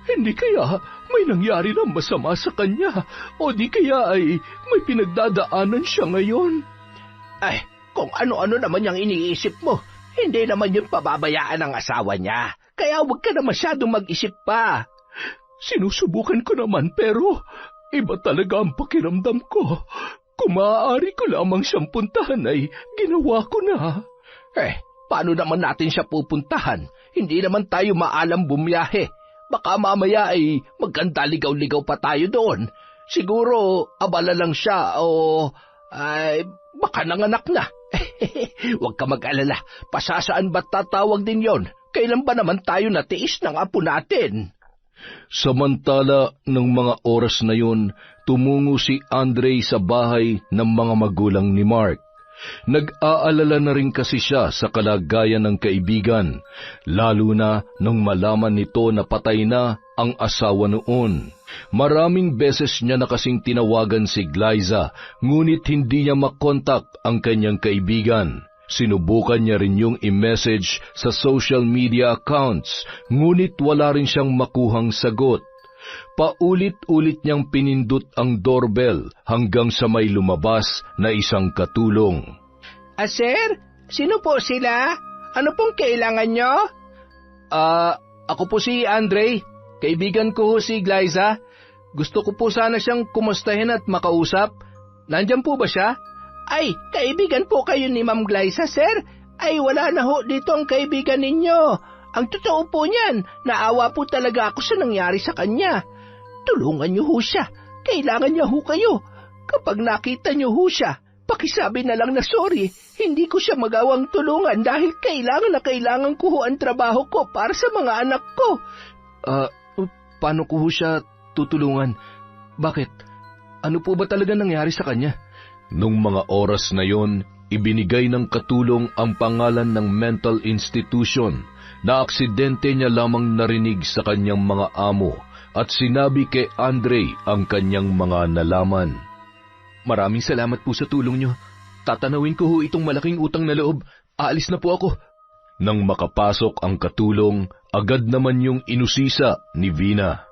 Hindi kaya may nangyari na masama sa kanya? O di kaya ay may pinagdadaanan siya ngayon? Ay, kung ano-ano naman yung iniisip mo, hindi naman yun pababayaan ng asawa niya. Kaya huwag ka na masyadong mag-isip pa. Sinusubukan ko naman pero iba talaga ang pakiramdam ko. Kung maaari ko lamang siyang puntahan ay ginawa ko na. Paano naman natin siya pupuntahan? Hindi naman tayo maalam bumiyahe. Baka mamaya ay magkandaligaw-ligaw pa tayo doon. Siguro abala lang siya o ay baka nanganak na. Huwag ka mag-alala. Pasasaan ba't tatawag din yon? Kailan ba naman tayo natiis ng apo natin? Samantala, ng mga oras na yun, tumungo si Andre sa bahay ng mga magulang ni Mark. Nag-aalala na rin kasi siya sa kalagayan ng kaibigan, lalo na nung malaman nito na patay na ang asawa noon. Maraming beses niya na kasing tinawagan si Glyza, ngunit hindi niya makontak ang kanyang kaibigan. Sinubukan niya rin yung i-message sa social media accounts, ngunit wala rin siyang makuhang sagot. Paulit-ulit niyang pinindot ang doorbell hanggang sa may lumabas na isang katulong. Sir? Sino po sila? Ano pong kailangan nyo? Ako po si Andre. Kaibigan ko si Glyza. Gusto ko po sana siyang kumustahin at makausap. Nandyan po ba siya? Ay, kaibigan po kayo ni Ma'am Glyza, sir? Ay, wala na ho dito ang kaibigan ninyo. Ang totoo po niyan, naawa po talaga ako sa nangyari sa kanya. tulungan niyo ho siya. Kailangan niya ho kayo. Kapag nakita niyo ho siya, pakisabi na lang na sorry. Hindi ko siya magawang tulungan dahil kailangan ko ho ang trabaho ko para sa mga anak ko. Paano ko ho siya tutulungan? Bakit? Ano po ba talaga nangyari sa kanya? Nung mga oras na yon, ibinigay ng katulong ang pangalan ng mental institution na aksidente niya lamang narinig sa kanyang mga amo at sinabi kay Andre ang kanyang mga nalaman. Maraming salamat po sa tulong niyo. Tatanawin ko ho itong malaking utang na loob. Aalis na po ako. Nang makapasok ang katulong, agad naman yung inusisa ni Vina.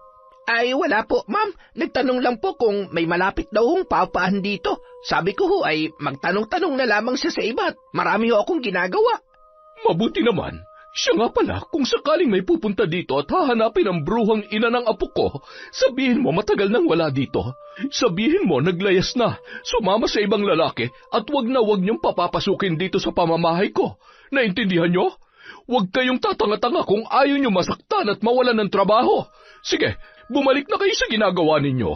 Ay, wala po, ma'am. Nagtanong lang po kung may malapit daw hong paupahan dito. Sabi ko ho ay magtanong-tanong na lamang siya sa iba at marami ho akong ginagawa. Mabuti naman. Siya nga pala, kung sakaling may pupunta dito at hahanapin ang bruhang ina ng apo ko, sabihin mo matagal nang wala dito. Sabihin mo naglayas na, sumama sa ibang lalaki at wag niyong papapasukin dito sa pamamahay ko. Naintindihan niyo? Huwag kayong tatanga-tanga kung ayaw niyo masaktan at mawalan ng trabaho. Sige, bumalik na kayo sa ginagawa ninyo.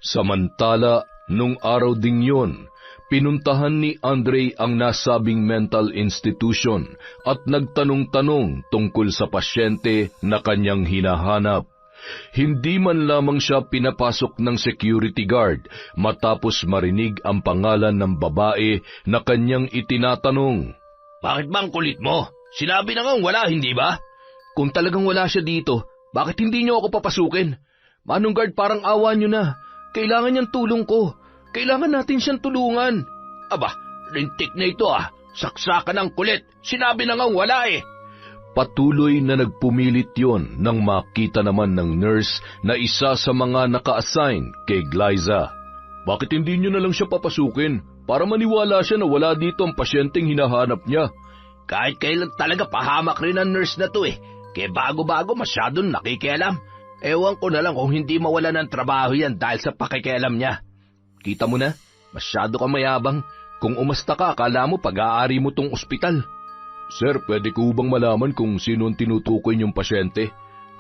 Samantala, nung araw ding yun, pinuntahan ni Andre ang nasabing mental institution at nagtanong-tanong tungkol sa pasyente na kanyang hinahanap. Hindi man lamang siya pinapasok ng security guard matapos marinig ang pangalan ng babae na kanyang itinatanong. Bakit bang kulit mo? Sinabi na nga wala, hindi ba? Kung talagang wala siya dito, bakit hindi niyo ako papasukin? Manong guard, parang awa niyo na. Kailangan niyang tulong ko. Kailangan natin siyang tulungan. Aba, lintik na ito ah. Saksakan ng kulit. Sinabi na nga wala eh. Patuloy na nagpumilit yon nang makita naman ng nurse na isa sa mga naka-assign kay Glyza. Bakit hindi niyo na lang siya papasukin para maniwala siya na wala dito ang pasyenteng hinahanap niya? Kahit kailan talaga pahamak rin ang nurse na to eh. Kaya bago-bago masyadong nakikialam. Ewan ko na lang kung hindi mawala ng trabaho yan dahil sa pakikialam niya. Kita mo na, masyado ka mayabang. Kung umasta ka, akala mo pag-aari mo tong ospital. Sir, pwede ko bang malaman kung sino ang tinutukoy niyong pasyente?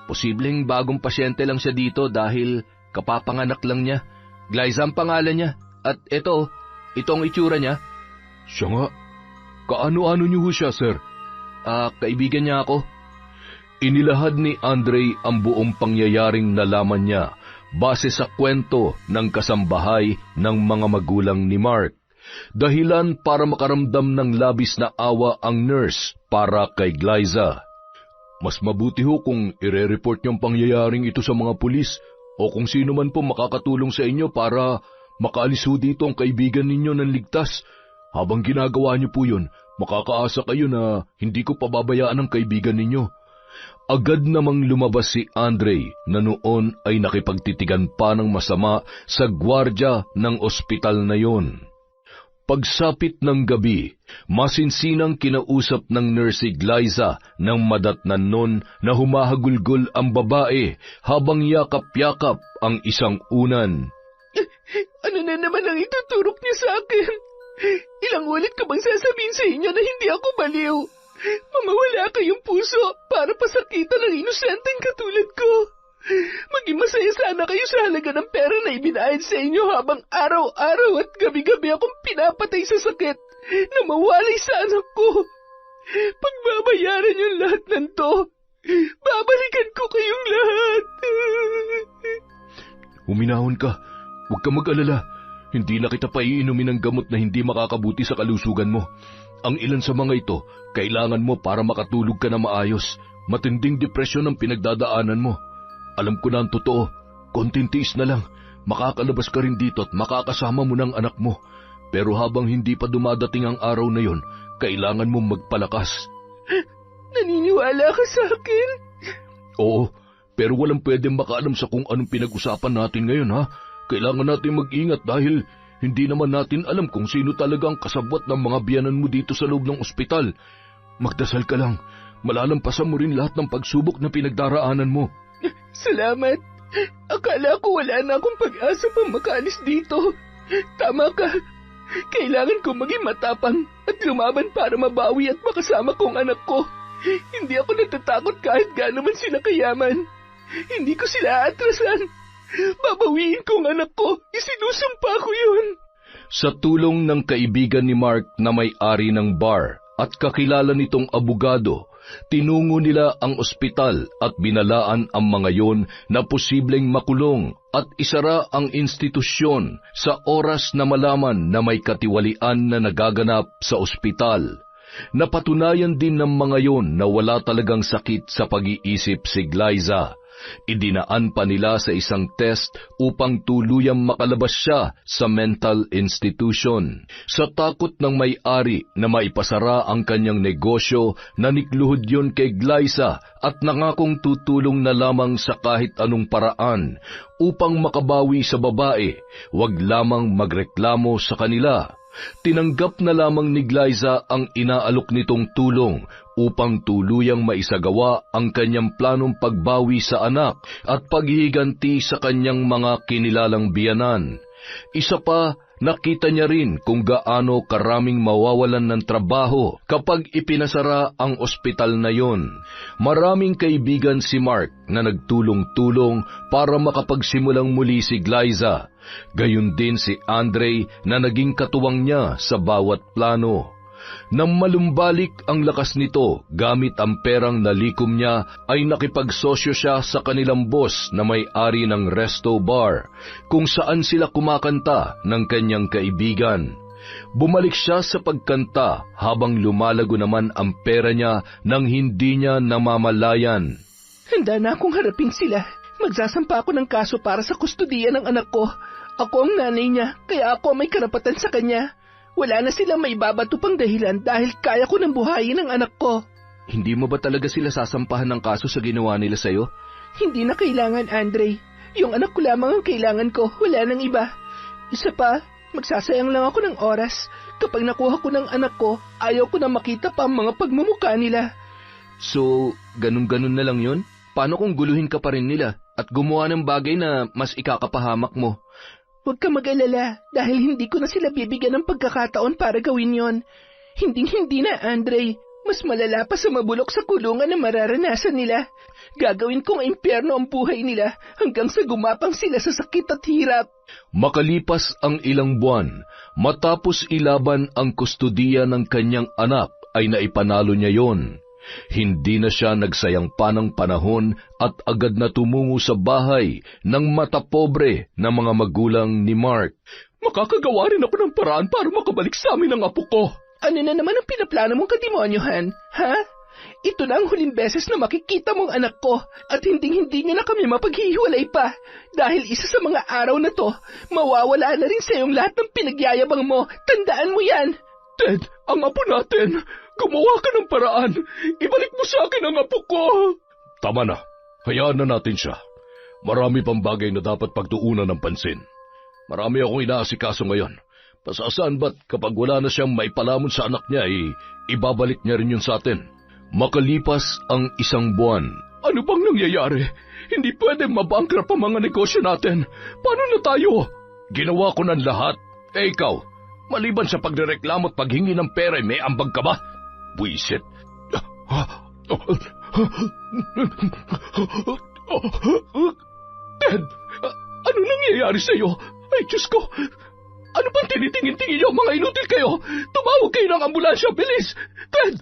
Posibleng bagong pasyente lang siya dito dahil kapapanganak lang niya. Glyza ang pangalan niya. At ito ang itsura niya. Siya nga. Kaano-ano niyo siya, sir? Kaibigan niya ako. Inilahad ni Andre ang buong pangyayaring nalaman niya base sa kwento ng kasambahay ng mga magulang ni Mark. Dahilan para makaramdam ng labis na awa ang nurse para kay Glyza. Mas mabuti ho kung ire-report niyong pangyayaring ito sa mga pulis o kung sino man po makakatulong sa inyo para makaalis ho dito ang kaibigan ninyo ng ligtas. Habang ginagawa niyo po yun, makakaasa kayo na hindi ko pababayaan ang kaibigan ninyo. Agad namang lumabas si Andre na noon ay nakipagtitigan pa ng masama sa gwardya ng ospital na yon. Pagsapit ng gabi, masinsinang kinausap ng nurse si Glyza nang madatnan nun na humahagulgol ang babae habang yakap-yakap ang isang unan. Ano na naman ang ituturok niya sa akin? Ilang ulit ko bang sasabihin sa inyo na hindi ako baliw? Mamawala kayong puso para pasakitan ng inosenteng katulad ko. Maging masaya sana kayo sa halaga ng pera na ibinayad sa inyo habang araw-araw at gabi-gabi akong pinapatay sa sakit na mawalay sa anak ko. Pagbabayaran yung lahat ng to, babalikan ko kayong lahat. Huminahon ka. Huwag ka mag-alala. Hindi na kita paiinumin ng gamot na hindi makakabuti sa kalusugan mo. Ang ilan sa mga ito, kailangan mo para makatulog ka na maayos. Matinding depresyon ang pinagdadaanan mo. Alam ko na ang totoo. Konting tiis na lang. Makakalabas ka rin dito at makakasama mo ng anak mo. Pero habang hindi pa dumadating ang araw na yon, kailangan mong magpalakas. Naniniwala ka sa akin? Oo, pero walang pwedeng makaalam sa kung anong pinag-usapan natin ngayon, ha? Kailangan natin mag-ingat dahil hindi naman natin alam kung sino talaga ang kasabwat ng mga biyanan mo dito sa loob ng ospital. Magdasal ka lang. Malalampasan mo rin lahat ng pagsubok na pinagdaraanan mo. Salamat. Akala ko wala na akong pag-asa pang makaalis dito. Tama ka. Kailangan ko maging matapang at lumaban para mabawi at makasama kong anak ko. Hindi ako natatakot kahit gaano man sila kayaman. Hindi ko sila aatrasan. Babawiin ko ang anak ko. Isinusumpa ko yun. Sa tulong ng kaibigan ni Mark na may-ari ng bar at kakilala nitong abogado, tinungo nila ang ospital at binalaan ang mga yon na posibleng makulong at isara ang institusyon sa oras na malaman na may katiwalian na nagaganap sa ospital. Napatunayan din ng mga yon na wala talagang sakit sa pag-iisip si Glyza. Idinaan pa nila sa isang test upang tuluyang makalabas siya sa mental institution. Sa takot ng may-ari na maipasara ang kanyang negosyo, nanikluhod yun kay Glyza at nangakong tutulong na lamang sa kahit anong paraan upang makabawi sa babae, wag lamang magreklamo sa kanila. Tinanggap na lamang ni Glyza ang inaalok nitong tulong upang tuluyang maisagawa ang kanyang planong pagbawi sa anak at paghihiganti sa kanyang mga kinilalang biyanan. Isa pa, nakita niya rin kung gaano karaming mawawalan ng trabaho kapag ipinasara ang ospital na yon. Maraming kaibigan si Mark na nagtulong-tulong para makapagsimulang muli si Glyza. Gayun din si Andre na naging katuwang niya sa bawat plano. Nang malumbalik ang lakas nito gamit ang perang nalikom niya, ay nakipagsosyo siya sa kanilang boss na may-ari ng resto bar, kung saan sila kumakanta ng kanyang kaibigan. Bumalik siya sa pagkanta habang lumalago naman ang pera niya nang hindi niya namamalayan. Handa na akong harapin sila. Magsasampa ako ng kaso para sa kustudiya ng anak ko. Ako ang nanay niya, kaya ako may karapatan sa kanya. Wala na silang may babato pang dahilan dahil kaya ko nang buhayin ang anak ko. Hindi mo ba talaga sila sasampahan ng kaso sa ginawa nila sa'yo? Hindi na kailangan, Andre. Yung anak ko lamang ang kailangan ko, wala nang iba. Isa pa, magsasayang lang ako ng oras. Kapag nakuha ko ng anak ko, ayaw ko na makita pa ang mga pagmumukha nila. So, ganun-ganun na lang yun? Paano kung guluhin ka pa rin nila at gumawa ng bagay na mas ikakapahamak mo? Huwag ka mag-alala dahil hindi ko na sila bibigyan ng pagkakataon para gawin yon. Hindi na, Andre. Mas malala pa sa mabulok sa kulungan na mararanasan nila. Gagawin kong impyerno ang buhay nila hanggang sa gumapang sila sa sakit at hirap. Makalipas ang ilang buwan, matapos ilaban ang kustudiya ng kanyang anak, ay naipanalo niya yon. Hindi na siya nagsayang pa ng panahon at agad na tumungo sa bahay ng matapobre na mga magulang ni Mark. Makakagawa rin ako ng paraan para makabalik sa amin ang apo ko. Ano na naman ang pinaplano mong kademonyohan, ha? Ito na ang huling beses na makikita mong anak ko at hindi niya na kami mapaghihiwalay pa. Dahil isa sa mga araw na to, mawawala na rin sa iyong lahat ng pinagyayabang mo. Tandaan mo yan. Ted, ang apo natin. Gumawa ka ng paraan. Ibalik mo sa akin ang apo ko. Tama na. Hayaan na natin siya. Marami pang bagay na dapat pagtuunan ng pansin. Marami akong inaasikaso ngayon. Pasasaan ba't kapag wala na siyang maipalamon sa anak niya, ibabalik niya rin yun sa atin. Makalipas ang isang buwan. Ano bang nangyayari? Hindi pwede mabankrupt ang mga negosyo natin. Paano na tayo? Ginawa ko ng lahat. Ikaw, maliban sa pagrereklamo at paghingi ng pera, may ambag ka ba? Buisit. Ted, ano nangyayari sa'yo? Ay, Diyos ko! Ano bang tinitingin-tingin niyo, mga inutil kayo? Tumawag kayo ng ambulansya, bilis! Ted,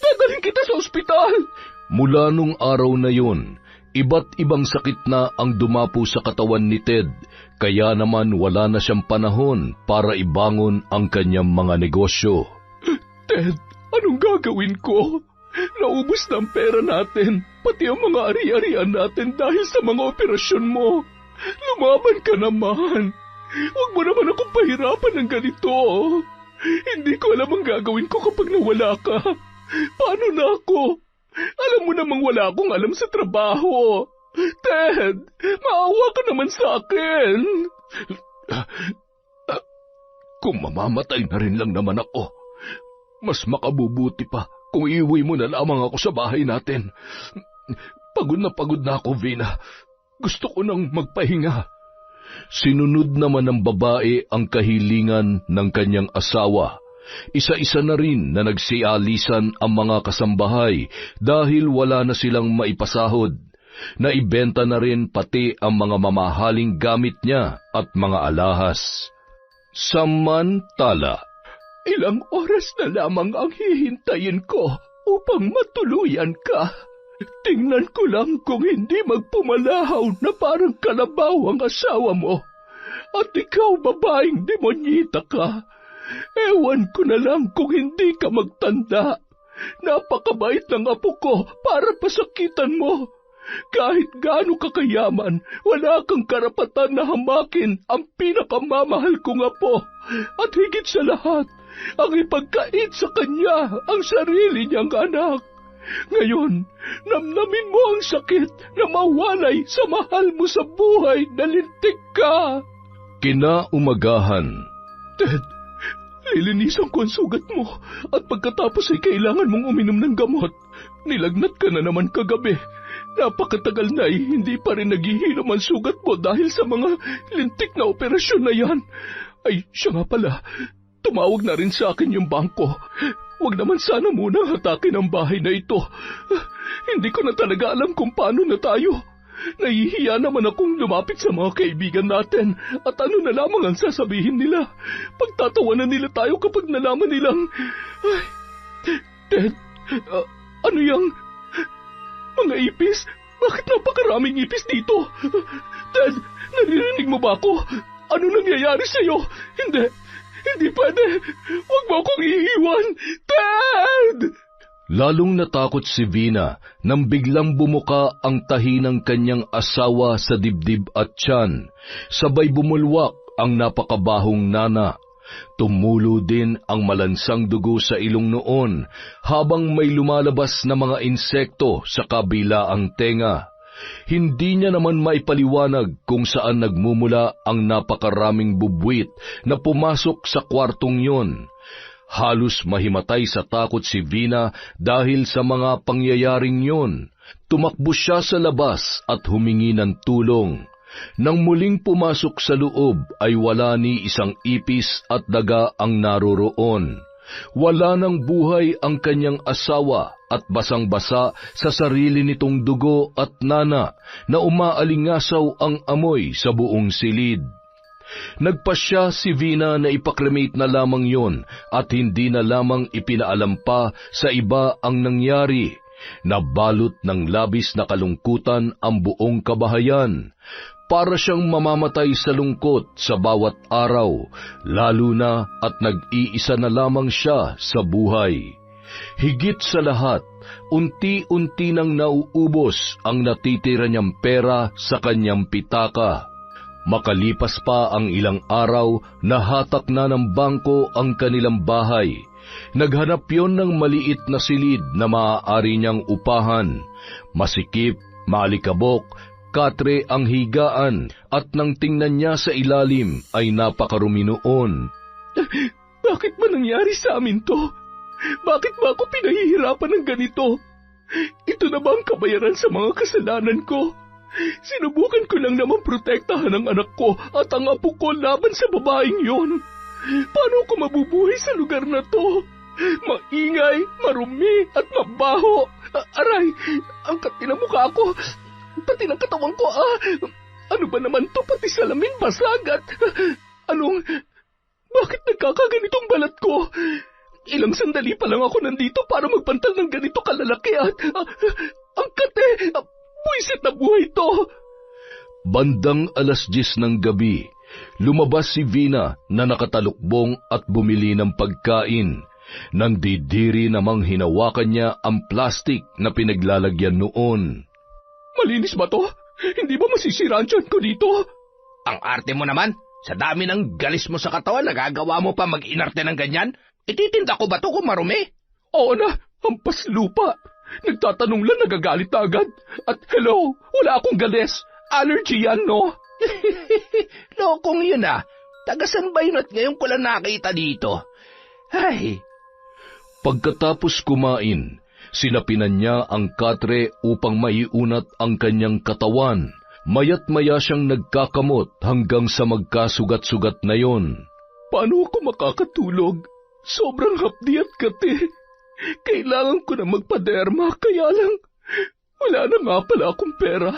dadalhin kita sa ospital! Mula nung araw na yun, iba't ibang sakit na ang dumapo sa katawan ni Ted, kaya naman wala na siyang panahon para ibangon ang kanyang mga negosyo. Ted, anong gagawin ko? Naubos na ang pera natin, pati ang mga ari-arian natin dahil sa mga operasyon mo. Lumaban ka naman. Huwag mo naman akong pahirapan ng ganito. Hindi ko alam ang gagawin ko kapag nawala ka. Paano na ako? Alam mo namang wala akong alam sa trabaho. Ted, maawa ka naman sa akin. Kung mamamatay na rin lang naman ako, mas makabubuti pa kung iuwi mo na lamang ako sa bahay natin. Pagod na ako, Vina. Gusto ko nang magpahinga. Sinunod naman ng babae ang kahilingan ng kanyang asawa. Isa-isa na rin na nagsialisan ang mga kasambahay dahil wala na silang maipasahod. Naibenta na rin pati ang mga mamahaling gamit niya at mga alahas. Samantala, Ilang oras na lamang ang hihintayin ko upang matuluyan ka. Tingnan ko lang kung hindi magpumalahaw na parang kalabaw ang asawa mo. At ikaw, babaeng demonyita ka. Ewan ko na lang kung hindi ka magtanda. Napakabait ng apo ko para pasakitan mo. Kahit gaano kakayaman, wala kang karapatan na hamakin ang pinakamamahal kong apo. At higit sa lahat, ang ipagkait sa kanya ang sarili niyang anak. Ngayon, namnamin mo ang sakit na mawalay sa mahal mo sa buhay na lintik ka. Kinaumagahan. Ted, lilinisan ko ang sugat mo at pagkatapos ay kailangan mong uminom ng gamot. Nilagnat ka na naman kagabi. Napakatagal na hindi pa rin naghihilom ang sugat mo dahil sa mga lintik na operasyon na yan. Ay, siya nga pala, tumawag na rin sa akin yung bangko. Huwag naman sana munang hatakin ang bahay na ito. Hindi ko na talaga alam kung paano na tayo. Nahihiya naman akong lumapit sa mga kaibigan natin at ano na lamang ang sasabihin nila. Pagtatawanan nila tayo kapag nalaman nilang... Ay, Ted, ano yung... Mga ipis? Bakit napakaraming ipis dito? Ted, naririnig mo ba ako? Ano nangyayari sa'yo? Hindi pwede. Huwag mo akong iiwan. Ted! Lalong natakot si Vina nang biglang bumuka ang tahi ng kanyang asawa sa dibdib at tiyan. Sabay bumulwak ang napakabahong nana. Tumulo din ang malansang dugo sa ilong noon habang may lumalabas na mga insekto sa kabilaang tenga. Hindi niya naman maipaliwanag kung saan nagmumula ang napakaraming bubwit na pumasok sa kwartong yon. Halos mahimatay sa takot si Vina dahil sa mga pangyayaring yon. Tumakbo siya sa labas at humingi ng tulong. Nang muling pumasok sa loob ay wala ni isang ipis at daga ang naroroon. Wala ng buhay ang kanyang asawa at basang-basa sa sarili nitong dugo at nana na umaalingasaw ang amoy sa buong silid. Nagpasya si Vina na ipakremate na lamang yon at hindi na lamang ipinaalam pa sa iba ang nangyari. Nabalot ng labis na kalungkutan ang buong kabahayan. Para siyang mamamatay sa lungkot sa bawat araw, lalo na at nag-iisa na lamang siya sa buhay. Higit sa lahat, unti-unti nang nauubos ang natitira niyang pera sa kanyang pitaka. Makalipas pa ang ilang araw, nahatak na ng bangko ang kanilang bahay. Naghanap yon ng maliit na silid na maaari niyang upahan. Masikip, maalikabok, katre ang higaan at nang tingnan niya sa ilalim ay napakarumi noon. Bakit ba nangyari sa amin to? Bakit ba ako pinahihirapan ng ganito? Ito na ba ang kabayaran sa mga kasalanan ko? Sinubukan ko lang naman protektahan ang anak ko at ang apo ko laban sa babaeng yon. Paano ako mabubuhay sa lugar na to? Maingay, marumi at mabaho. Aray, ang kati ng mukha ko, pati ng katawan ko. Ano ba naman to? Pati salamin basag at... Bakit nagkakaganitong balat ko? Ilang sandali pa lang ako nandito para magpantal ng ganito kalalaki at... ang kate... Buisit na buhay to! Bandang 10:00 ng gabi, lumabas si Vina na nakatalukbong at bumili ng pagkain. Nandidiri namang hinawakan niya ang plastik na pinaglalagyan noon. Malinis ba to? Hindi ba masisira ang tiyan ko dito? Ang arte mo naman. Sa dami ng galis mo sa katawan, nagagawa mo pa mag-inarte ng ganyan? Ititinda ko ba to kung marumi? Oo na, hampas lupa. Nagtatanong lang, nagagalit na agad. At hello, wala akong galis. Allergy yan, no? Lokong yun Tagasan ba yun at ngayon ko lang nakita dito? Ay. Pagkatapos kumain, sinapinan niya ang katre upang maiunat ang kanyang katawan. Mayat-maya siyang nagkakamot hanggang sa magkasugat-sugat na yon. Paano ako makakatulog? Sobrang hapdi at kate. Kailangan ko na magpaderma, kaya lang Wala na nga pala akong pera.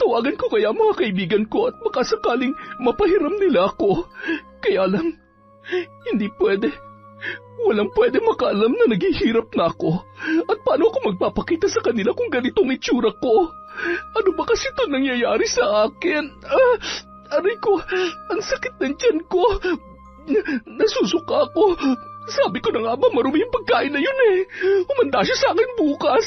Tawagan ko kaya mga kaibigan ko at makasakaling mapahiram nila ako. Kaya lang, hindi pwede. Walang pwede makaalam na naghihirap na ako. At paano ako magpapakita sa kanila kung ganitong itsura ko? Ano ba kasi ito nangyayari sa akin? Aray ko, ang sakit ng tiyan ko. Nasusuka ako. Sabi ko na nga ba marumi yung pagkain na yun eh. Umanda siya sa akin bukas.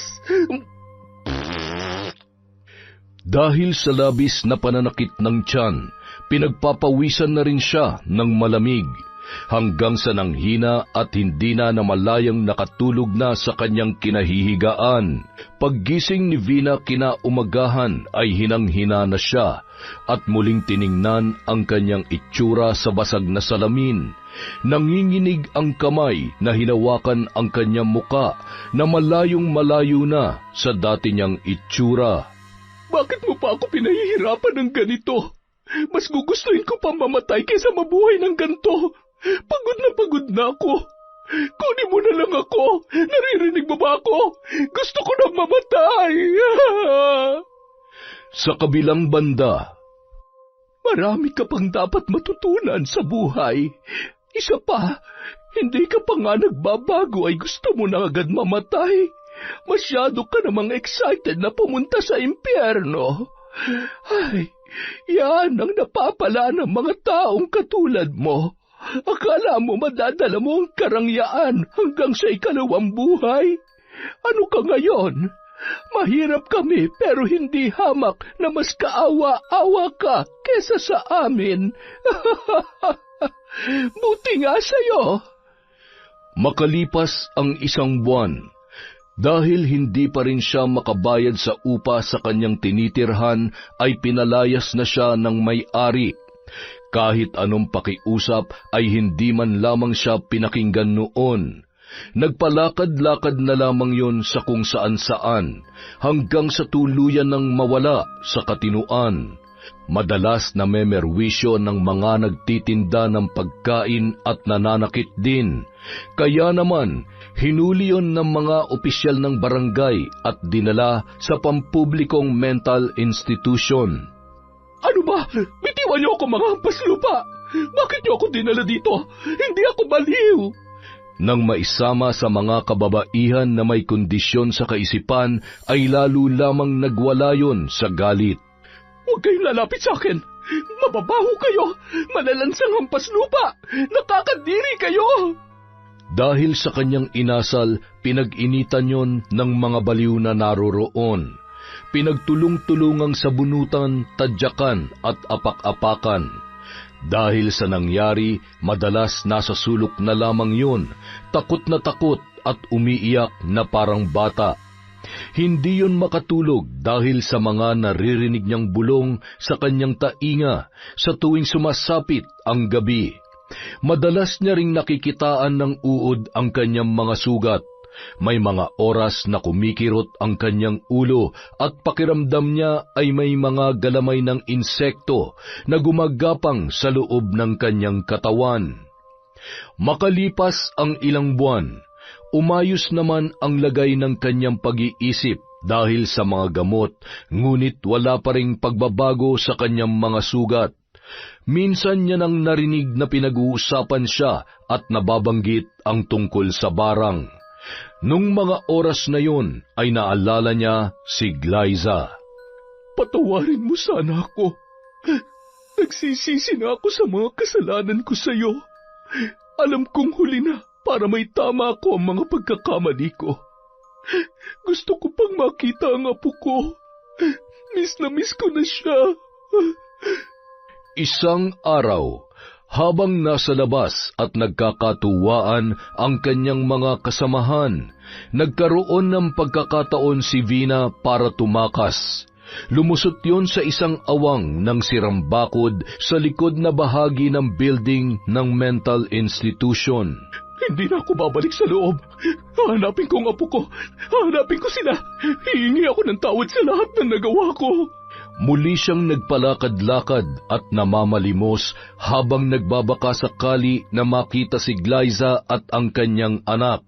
Dahil sa labis na pananakit ng tiyan, pinagpapawisan na rin siya ng malamig, hanggang sa nanghina at hindi na namalayang nakatulog na sa kanyang kinahihigaan. Paggising ni Vina kinaumagahan ay hinang-hina na siya at muling tiningnan ang kanyang itsura sa basag na salamin. Nanginginig ang kamay na hinawakan ang kanyang muka na malayong-malayo na sa dati niyang itsura. Bakit mo pa ako pinahihirapan ng ganito? Mas gugustuhin ko pang mamatay kaysa mabuhay ng ganito. Pagod na ako. Kunin mo na lang ako. Naririnig mo ba ako? Gusto ko na mamatay. Sa kabilang banda, marami ka pang dapat matutunan sa buhay. Isa pa, hindi ka pa nga nagbabago ay gusto mo na agad mamatay. Masyado ka namang excited na pumunta sa impyerno. Ay, yan ang napapala ng mga taong katulad mo. Akala mo madadala mo ang karangyaan hanggang sa ikalawang buhay? Ano ka ngayon? Mahirap kami pero hindi hamak na mas kaawa-awa ka kesa sa amin. Buti nga sa'yo. Makalipas ang isang buwan, dahil hindi pa rin siya makabayad sa upa sa kanyang tinitirhan, ay pinalayas na siya ng may-ari. Kahit anong pakiusap ay hindi man lamang siya pinakinggan noon. Nagpalakad-lakad na lamang yun sa kung saan-saan, hanggang sa tuluyan ng mawala sa katinuan. Madalas na memerwisyo ng mga nagtitinda ng pagkain at nananakit din. Kaya naman, hinuli yon ng mga opisyal ng barangay at dinala sa pampublikong mental institution. Ano ba? Bitiwan niyo ako mga hampas lupa! Bakit niyo ako dinala dito? Hindi ako baliw! Nang maisama sa mga kababaihan na may kondisyon sa kaisipan, ay lalo lamang nagwala yon sa galit. Huwag kayong lalapit sa akin! Mababaho kayo! Malalansang hampas lupa! Nakakadiri kayo! Dahil sa kanyang inasal, pinag-initan yon ng mga baliw na naroroon. Pinagtulong-tulungang sabunutan, tadyakan at apak-apakan. Dahil sa nangyari, madalas nasa sulok na lamang yun, takot at umiiyak na parang bata. Hindi yun makatulog dahil sa mga naririnig niyang bulong sa kanyang tainga sa tuwing sumasapit ang gabi. Madalas niya ring nakikitaan ng uod ang kanyang mga sugat. May mga oras na kumikirot ang kanyang ulo at pakiramdam niya ay may mga galamay ng insekto na gumagapang sa loob ng kanyang katawan. Makalipas ang ilang buwan, umayos naman ang lagay ng kanyang pag-iisip dahil sa mga gamot, ngunit wala pa ring pagbabago sa kanyang mga sugat. Minsan niya nang narinig na pinag-uusapan siya at nababanggit ang tungkol sa barang. Nung mga oras na yun ay naalala niya si Glyza. Patawarin mo sana ako. Nagsisisi na ako sa mga kasalanan ko sa iyo. Alam kong huli na para may tama ako ang mga pagkakamali ko. Gusto ko pang makita ang apo ko. Miss na miss ko na siya. Isang araw, habang nasa labas at nagkakatuwaan ang kanyang mga kasamahan, nagkaroon ng pagkakataon si Vina para tumakas. Lumusot yon sa isang awang ng sirambakod sa likod na bahagi ng building ng mental institution. Hindi na ako babalik sa loob. Hahanapin ko ang apo ko. Hahanapin ko sila. Hihingi ako ng tawad sa lahat ng nagawa ko. Muli siyang nagpalakad-lakad at namamalimos habang nagbabaka sakali na makita si Glyza at ang kanyang anak.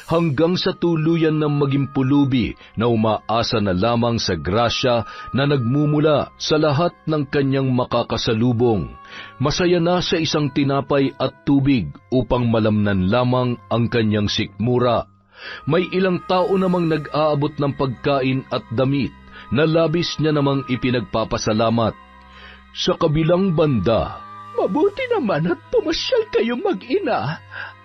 hanggang sa tuluyan ng maging pulubi na umaasa na lamang sa grasya na nagmumula sa lahat ng kanyang makakasalubong. Masaya na sa isang tinapay at tubig upang malamnan lamang ang kanyang sikmura. May ilang tao namang nag-aabot ng pagkain at damit na labis niya namang ipinagpapasalamat. Sa kabilang banda, Mabuti naman at pumasyal kayo mag-ina.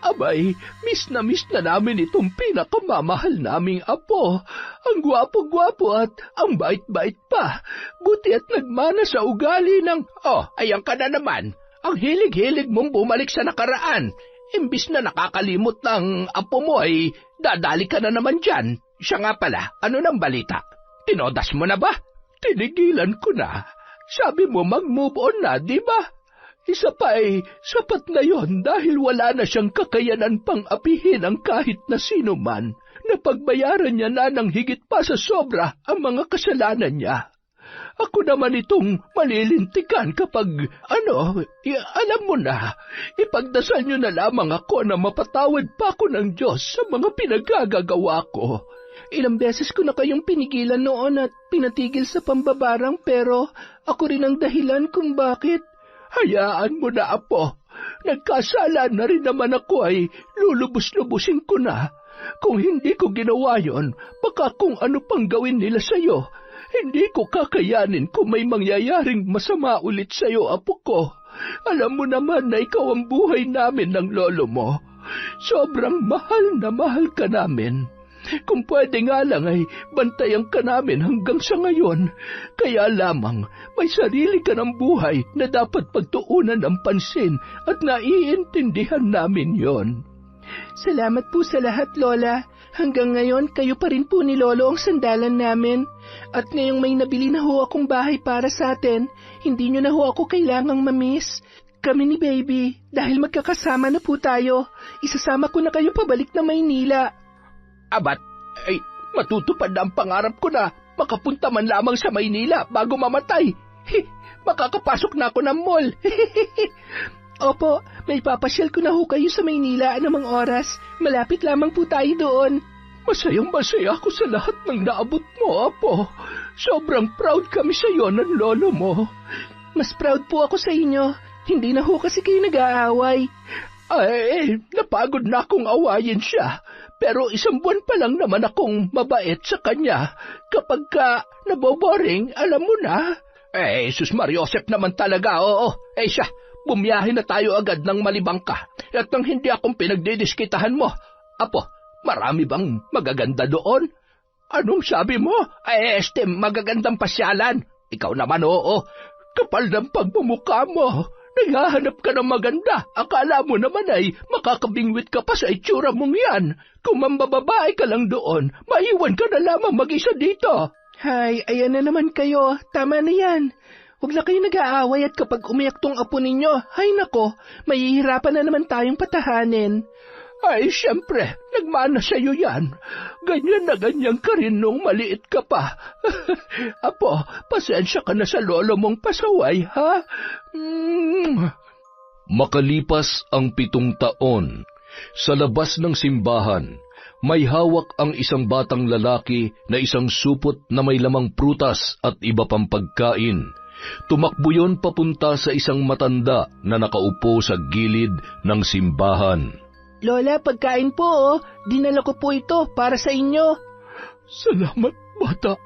Abay, miss na namin itong pinakamamahal naming apo. Ang gwapo-gwapo at ang bait-bait pa. Buti at nagmana sa ugali ng... Oh, ayan ka na naman. Ang hilig-hilig mong bumalik sa nakaraan. Imbis na nakakalimot ng apo mo ay dadali ka na naman dyan. Siya nga pala, ano nang balita? Tinodas mo na ba? Tinigilan ko na. Sabi mo mag-move on na, di ba? Isa pa ay sapat na yon dahil wala na siyang kakayanan pang apihin ang kahit na sino man. Napagbayaran niya na ng higit pa sa sobra ang mga kasalanan niya. Ako naman itong malilintikan kapag, alam mo na, ipagdasal niyo na lamang ako na mapatawad pa ako ng Diyos sa mga pinagagagawa ko. Ilang beses ko na kayong pinigilan noon at pinatigil sa pambabarang pero ako rin ang dahilan kung bakit. Hayaan mo na, apo. Nagkasala na rin naman ako ay lulubos-lubusin ko na. Kung hindi ko ginawa yon, baka kung ano pang gawin nila sa'yo. Hindi ko kakayanin kung may mangyayaring masama ulit sa'yo, apo ko. Alam mo naman na ikaw ang buhay namin ng lolo mo. Sobrang mahal na mahal ka namin. Kung pwede nga lang ay bantayan ka namin hanggang sa ngayon. Kaya lamang may sarili ka ng buhay na dapat pagtuunan ng pansin at naiintindihan namin yon. Salamat po sa lahat, Lola. Hanggang ngayon, kayo pa rin po ni Lolo ang sandalan namin. At ngayong may nabili na ho akong bahay para sa atin, hindi nyo na ho ako kailangang mamiss. Kami ni Baby, dahil magkakasama na po tayo, isasama ko na kayo pabalik na Maynila. Abat, ay matutupad na ang pangarap ko na makapunta man lamang sa Maynila bago mamatay. Makakapasok na ako ng mall. Opo, may papasyal ko na ho kayo sa Maynila anumang oras. Malapit lamang po tayo doon. Masayang-masaya ako sa lahat ng naabot mo, Apo. Sobrang proud kami sa iyo ng lolo mo. Mas proud po ako sa inyo. Hindi na ho kasi kayo nag-aaway. Ay, napagod na akong awayin siya. Pero 1 buwan pa lang naman akong mabait sa kanya. Kapag ka naboboring, alam mo na. Sus Mariosep naman talaga, oo. Siya, bumiyahe na tayo agad ng Malibangka. At nang hindi akong pinagdidiskitahan mo. Apo, marami bang magaganda doon? Anong sabi mo? Magagandang pasyalan. Ikaw naman, oo. Kapal ng pagmumukha mo. Naghahanap ka ng maganda. Akala mo naman ay makakabingwit ka pa sa itsura mong yan. Kung mambababae ka lang doon, maiwan ka na lamang mag-isa dito. Hay, ayan na naman kayo. Tama na yan. Huwag na kayo nag-aaway at kapag umiyak tong apo ninyo, hay nako, mahihirapan na naman tayong patahanin. Ay, siyempre, nagmana sa'yo yan. Ganyan na ganyan ka rin nung maliit ka pa. Apo, pasensya ka na sa lolo mong pasaway, ha? Makalipas ang 7 taon, sa labas ng simbahan, may hawak ang isang batang lalaki na isang supot na may lamang prutas at iba pang pagkain. Tumakbo yon papunta sa isang matanda na nakaupo sa gilid ng simbahan. Lola, pagkain po, dinala ko po ito para sa inyo. Salamat, bata.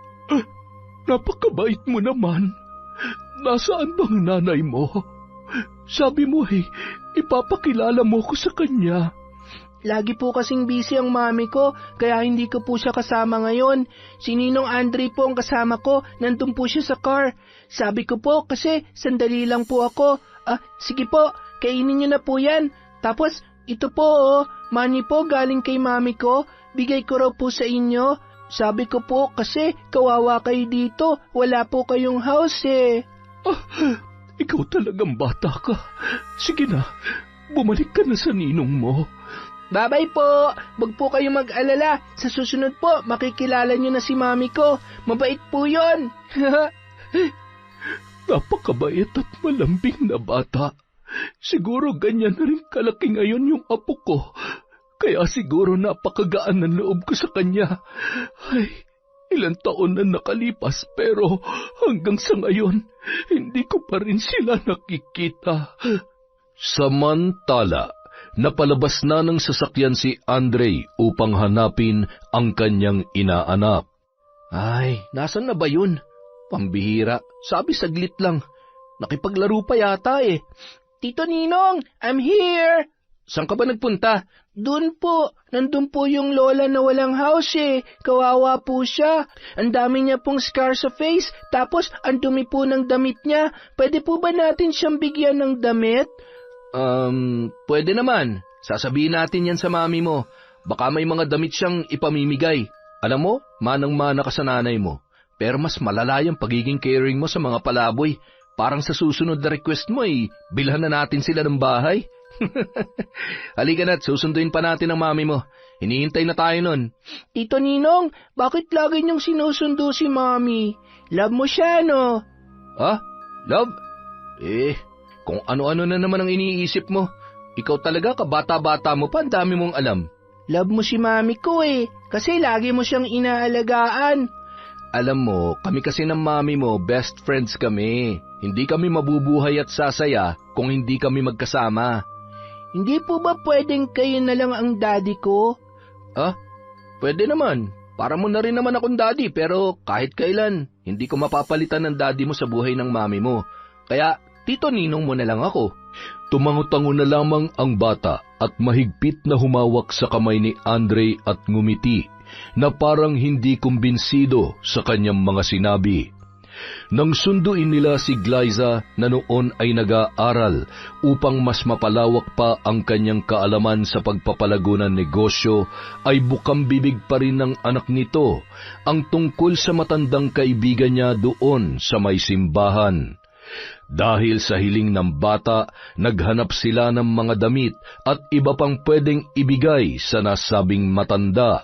Napakabait mo naman. Nasaan bang nanay mo? Sabi mo ipapakilala mo ko sa kanya. Lagi po kasing busy ang mami ko, kaya hindi ko po siya kasama ngayon. Si Ninong Andre po ang kasama ko, nandun po siya sa car. Sabi ko po kasi sandali lang po ako. Sige po, kainin niyo na po yan. Tapos, ito po money po galing kay mami ko, bigay ko raw po sa inyo. Sabi ko po kasi kawawa kayo dito, wala po kayong house Ikaw talagang bata ka. Sige na, bumalik ka na sa ninong mo. Bye-bye po, wag po kayong mag-alala. Sa susunod po, makikilala niyo na si mami ko. Mabait po yon. Napakabait at malambing na bata. Siguro ganyan na rin kalaki ngayon yung apo ko. Kaya siguro napakagaan ng loob ko sa kanya. Ay, ilang taon na nakalipas pero hanggang sa ngayon, hindi ko pa rin sila nakikita. Samantala, napalabas na ng sasakyan si Andre upang hanapin ang kanyang inaanak. Ay, nasan na ba yun? Pambihira, sabi saglit lang. Nakipaglaro pa yata eh. Tito Ninong, I'm here! Saan ka ba nagpunta? Doon po, nandun po yung lola na walang house eh. Kawawa po siya. Ang dami niya pong scar sa face, tapos ang dumi po ng damit niya. Pwede po ba natin siyang bigyan ng damit? Pwede naman. Sasabihin natin yan sa mami mo. Baka may mga damit siyang ipamimigay. Alam mo, manang-mana ka sa nanay mo. Pero mas malala yung pagiging caring mo sa mga palaboy. Parang sa susunod na request mo bilhan na natin sila ng bahay. Halika na't susunduin pa natin ang mami mo. Hinihintay na tayo nun. Tito Ninong, bakit lagi niyong sinusundo si mami? Love mo siya, no? Ha? Love? Kung ano-ano na naman ang iniisip mo. Ikaw talaga, kabata-bata mo pa, ang dami mong alam. Love mo si mami ko kasi lagi mo siyang inaalagaan. Alam mo, kami kasi ng mami mo, best friends kami. Hindi kami mabubuhay at sasaya kung hindi kami magkasama. Hindi po ba pwedeng kayo na lang ang daddy ko? Pwede naman. Para mo na rin naman akong daddy, pero kahit kailan, hindi ko mapapalitan ng daddy mo sa buhay ng mami mo. Kaya, Tito Ninong mo na lang ako. Tumango-tango na lamang ang bata at mahigpit na humawak sa kamay ni Andre at ngumiti na parang hindi kumbinsido sa kanyang mga sinabi. Nang sunduin nila si Glyza na noon ay nag-aaral upang mas mapalawak pa ang kanyang kaalaman sa pagpapalago ng negosyo, ay bukang bibig pa rin ng anak nito ang tungkol sa matandang kaibigan niya doon sa may simbahan. Dahil sa hiling ng bata, naghanap sila ng mga damit at iba pang pwedeng ibigay sa nasabing matanda.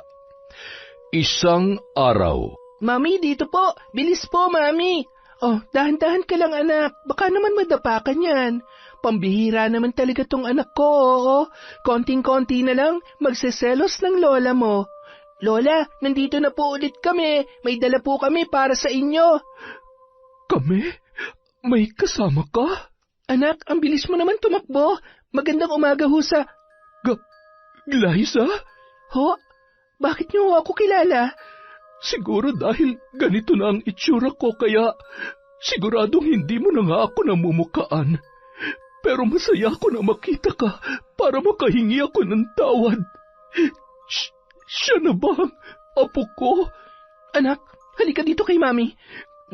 Isang araw, Mami, dito po. Bilis po, Mami. Oh, dahan-dahan ka lang, anak. Baka naman madapa ka niyan. Pambihira naman talaga tong anak ko, oo. Konting-konti na lang, magseselos ng lola mo. Lola, nandito na po ulit kami. May dala po kami para sa inyo. Kami? May kasama ka? Anak, ang bilis mo naman tumakbo. Magandang umaga ho sa... Glyza? Ho? Bakit niyo ako kilala? Siguro dahil ganito na ang itsura ko kaya siguradong hindi mo na nga ako namumukaan. Pero masaya ako na makita ka para makahingi ako ng tawad. Siya na ba ang apo ko? Anak, halika dito kay Mami.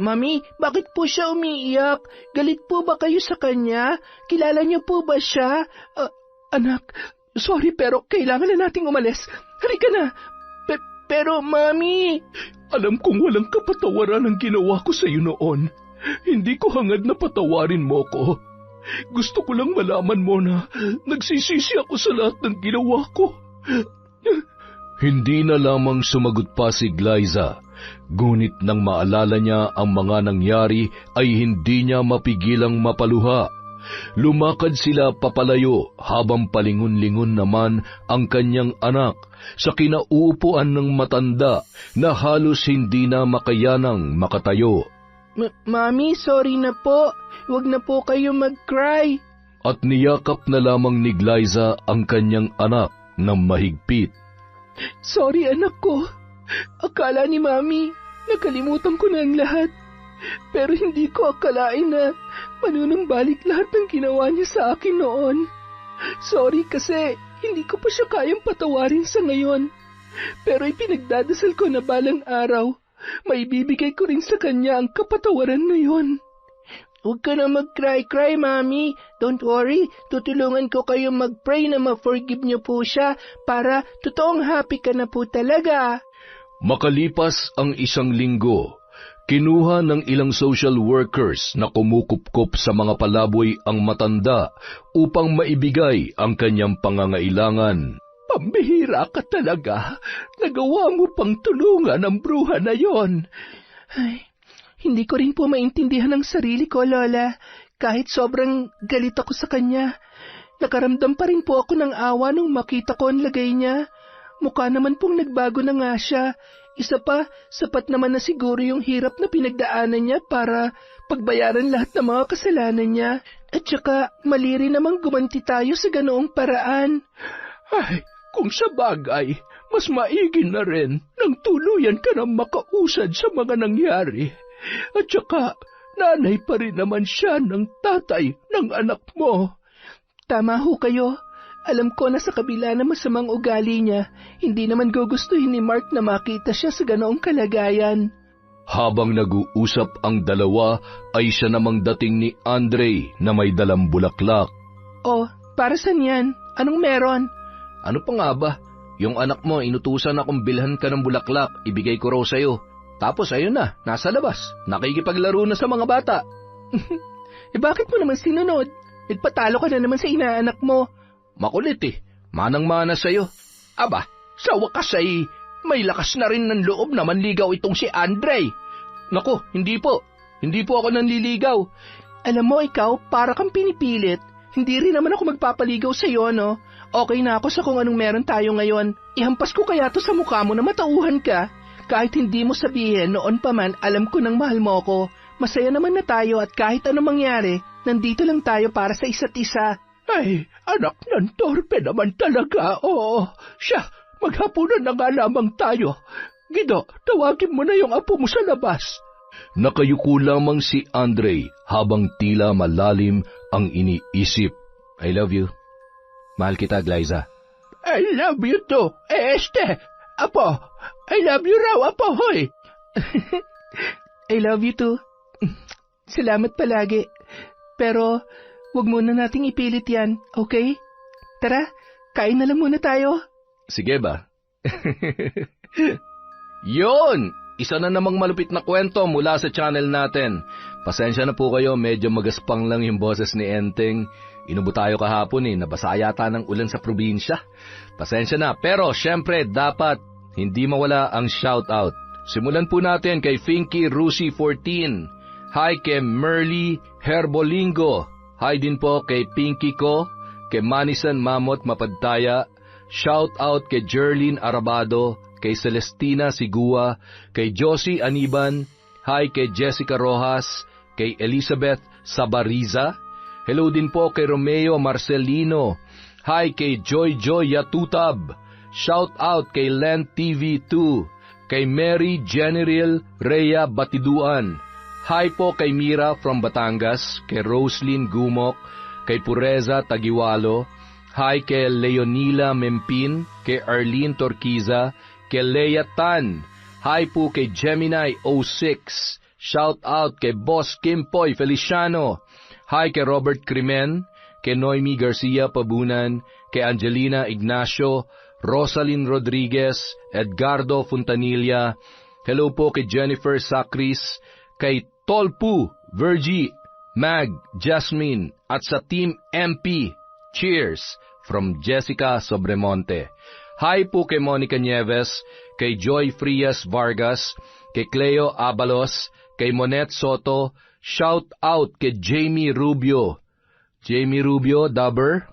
Mami, bakit po siya umiiyak? Galit po ba kayo sa kanya? Kilala niyo po ba siya? Anak, sorry pero kailangan na nating umalis. Halika na. Pero, Mami... Alam kong walang kapatawaran ang ginawa ko sa iyo noon. Hindi ko hangad na patawarin mo ko. Gusto ko lang malaman mo na nagsisisi ako sa lahat ng ginawa ko. Hindi na lamang sumagot pa si Glyza, ngunit nang maalala niya ang mga nangyari ay hindi niya mapigilang mapaluha. Lumakad sila papalayo habang palingon-lingon naman ang kanyang anak sa kinauupuan ng matanda na halos hindi na makayanang makatayo. Mami, sorry na po. Huwag na po kayo mag-cry. At niyakap na lamang ni Glyza ang kanyang anak ng mahigpit. Sorry anak ko. Akala ni Mami, nakalimutan ko na ang lahat. Pero hindi ko akalain na manunumbalik lahat ng ginawa niya sa akin noon. Sorry kasi hindi ko pa siya kayang patawarin sa ngayon. Pero ipinagdadasal ko na balang araw, maibibigay ko rin sa kanya ang kapatawaran na yon. Huwag ka na mag-cry-cry, Mami. Don't worry, tutulungan ko kayo mag-pray na ma-forgive niyo po siya para totoong happy ka na po talaga. Makalipas ang 1 linggo, kinuha ng ilang social workers na kumukupkop sa mga palaboy ang matanda upang maibigay ang kanyang pangangailangan. Pambihira ka talaga. Nagawa mo pang tulungan ang bruha na yon. Ay, hindi ko rin po maintindihan ang sarili ko, Lola. Kahit sobrang galit ako sa kanya. Nakaramdam pa rin po ako ng awa nung makita ko ang lagay niya. Mukha naman pong nagbago na nga siya. Isa pa, sapat naman na siguro yung hirap na pinagdaanan niya para pagbayaran lahat ng mga kasalanan niya. At saka, mali rin namang gumanti tayo sa ganoong paraan. Ay, kung sa bagay, mas maigi na rin nang tuluyan ka na makausad sa mga nangyari. At saka, nanay pa rin naman siya ng tatay ng anak mo. Tama ho kayo. Alam ko na sa kabila ng masamang ugali niya, hindi naman gugustuhin ni Mark na makita siya sa ganoong kalagayan. Habang nag-uusap ang dalawa, ay siya namang dating ni Andre na may dalang bulaklak. Oh, para saan yan? Anong meron? Ano pa nga ba? Yung anak mo, inutusan akong bilhan ka ng bulaklak, ibigay ko raw sa'yo. Tapos ayun na, nasa labas, nakikipaglaro na sa mga bata. Bakit mo naman sinunod? Nagpatalo ka na naman sa inaanak mo. Makulit manang-mana sa'yo. Aba, sa wakas ay may lakas na rin ng loob na manligaw itong si Andre. Naku, hindi po ako nanliligaw. Alam mo ikaw, para kang pinipilit. Hindi rin naman ako magpapaligaw sa'yo, no? Okay na ako sa kung anong meron tayo ngayon. Ihampas ko kaya to sa mukha mo na matauhan ka. Kahit hindi mo sabihin, noon pa man alam ko nang mahal mo ko. Masaya naman na tayo at kahit anong mangyari, nandito lang tayo para sa isa't isa. Ay, anak ng torpe naman talaga, oo. Siya, maghapunan na nga lamang tayo. Gido, tawagin mo na yung apo mo sa labas. Nakayuko lamang si Andre habang tila malalim ang iniisip. I love you. Mahal kita, Glyza. I love you too, Apo. I love you raw, Apo, hoy. I love you too. Salamat palagi. Pero, wag muna nating ipilit yan, okay? Tara, kain na lang muna tayo. Sige ba? Yun! Isa na namang malupit na kwento mula sa channel natin. Pasensya na po kayo, medyo magaspang lang yung boses ni Enteng. Inubo tayo kahapon nabasa yata ng ulan sa probinsya. Pasensya na, pero syempre dapat hindi mawala ang shoutout. Simulan po natin kay Finky Rusi 14. Hi kay Merly Herbolingo. Hi din po kay Pinky ko, kay Manisan Mamot Mapadtaya. Shoutout kay Jerlyn Arabado, kay Celestina Sigua, kay Josie Aniban. Hi kay Jessica Rojas, kay Elizabeth Sabariza. Hello din po kay Romeo Marcelino. Hi kay Joy Yatutab. Shout out kay Len TV2, kay Mary General Rhea Batiduan. Hi po kay Mira from Batangas, kay Roslyn Gumok, kay Pureza Tagiwalo. Hi kay Leonila Mempin, kay Arlene Torquiza, kay Lea Tan. Hi po kay Gemini 06. Shout out kay Boss Kimpoy Feliciano. Hi kay Robert Crimen, kay Noemi Garcia Pabunan, kay Angelina Ignacio, Rosalyn Rodriguez, Edgardo Fontanilla. Hello po kay Jennifer Sacris, kay Tolpu, Virgie, Mag, Jasmine, at sa Team MP. Cheers! From Jessica Sobremonte. Hi po kay Monica Nieves, kay Joy Frias Vargas, kay Cleo Abalos, kay Monet Soto. Shout out kay Jamie Rubio. Jamie Rubio, dubber?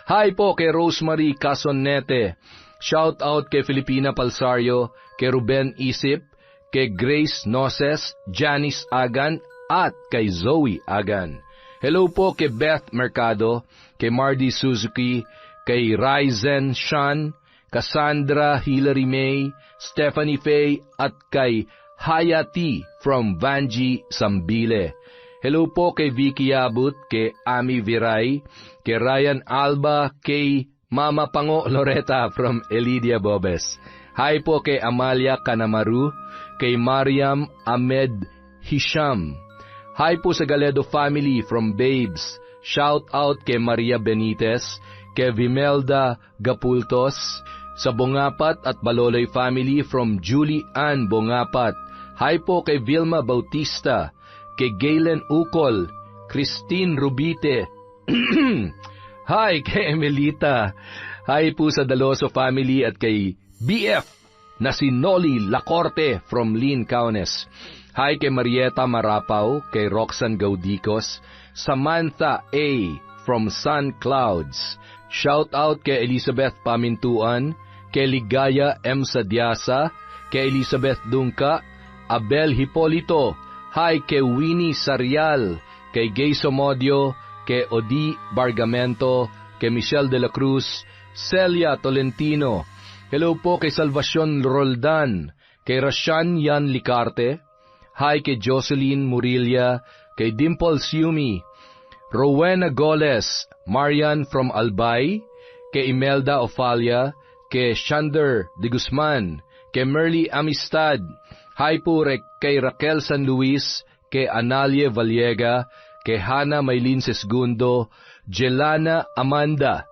Hi po kay Rosemary Casonete. Shout out kay Filipina Palsario, kay Ruben Isip, kay Grace Noses, Janice Agan, at kay Zoe Agan. Hello po kay Beth Mercado, kay Mardy Suzuki, kay Ryzen Shan, Cassandra Hilary May, Stephanie Faye, at kay Hayati from Vanji Sambile. Hello po kay Vicky Abut, kay Ami Viray, kay Ryan Alba, kay Mama Pango Loretta from Elidia Bobes. Hi po kay Amalia Kanamaru, kay Mariam Ahmed Hisham. Hi po sa Galedo family from Babes. Shout out kay Maria Benitez, kay Vimelda Gapultos, sa Bongapat at Baloloy family from Julie Ann Bongapat. Hi po kay Vilma Bautista, kay Galen Ukol, Christine Rubite. Hi kay Emelita. Hi po sa Daloso family at kay BF na si Noli Lacorte from Lynn Kaunes. Hi kay Marieta Marapaw, kay Roxanne Gaudicos, Samantha A. from Sun Clouds. Shout out kay Elizabeth Pamintuan, kay Ligaya M. Sadyasa, kay Elizabeth Dungka, Abel Hipolito, hi kay Winnie Sarial, kay Gay Somodio, kay Odi Bargamento, kay Michelle de la Cruz, Celia Tolentino. Hello po kay Salvacion Roldan, kay Rashan Yan Licarte, hi kay Jocelyn Murilla, kay Dimple Siumi, Rowena Goles, Marian from Albay, kay Imelda Ofalia, kay Shander de Guzman, kay Merly Amistad, hi po kay Raquel San Luis, kay Analie Vallega, kay Hana Maylin Sesgundo, Jelana Amanda,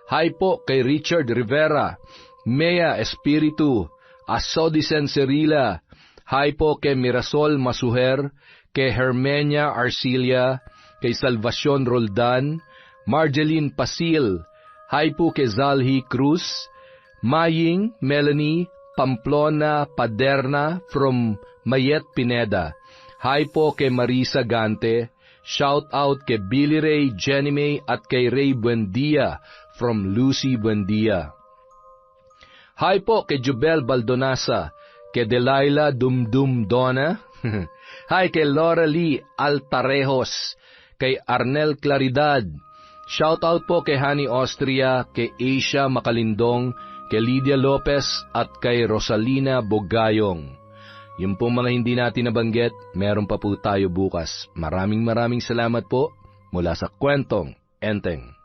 hi po kay Richard Rivera, Mea Espiritu, Asodicen Cerila, hi po kay Mirasol Masuher, kay Hermenia Arcilia, kay Salvacion Roldan, Marjeline Pasil, hi po kay Zalhi Cruz, Maying Melanie Pamplona Paderna from Mayet Pineda, hi po kay Marisa Gante, shout out kay Billy Ray Jenny May at kay Ray Buendia from Lucy Buendia. Hi po kay Jubel Baldonasa, kay Delilah Dumdum Donna, hi kay Laura Lee Altarejos, kay Arnel Claridad, shout out po kay Hani Austria, kay Asia Makalindong, kay Lydia Lopez at kay Rosalina Bogayong. Yung po mga hindi natin nabanggit, meron pa po tayo bukas. Maraming salamat po mula sa Kwentong Enteng.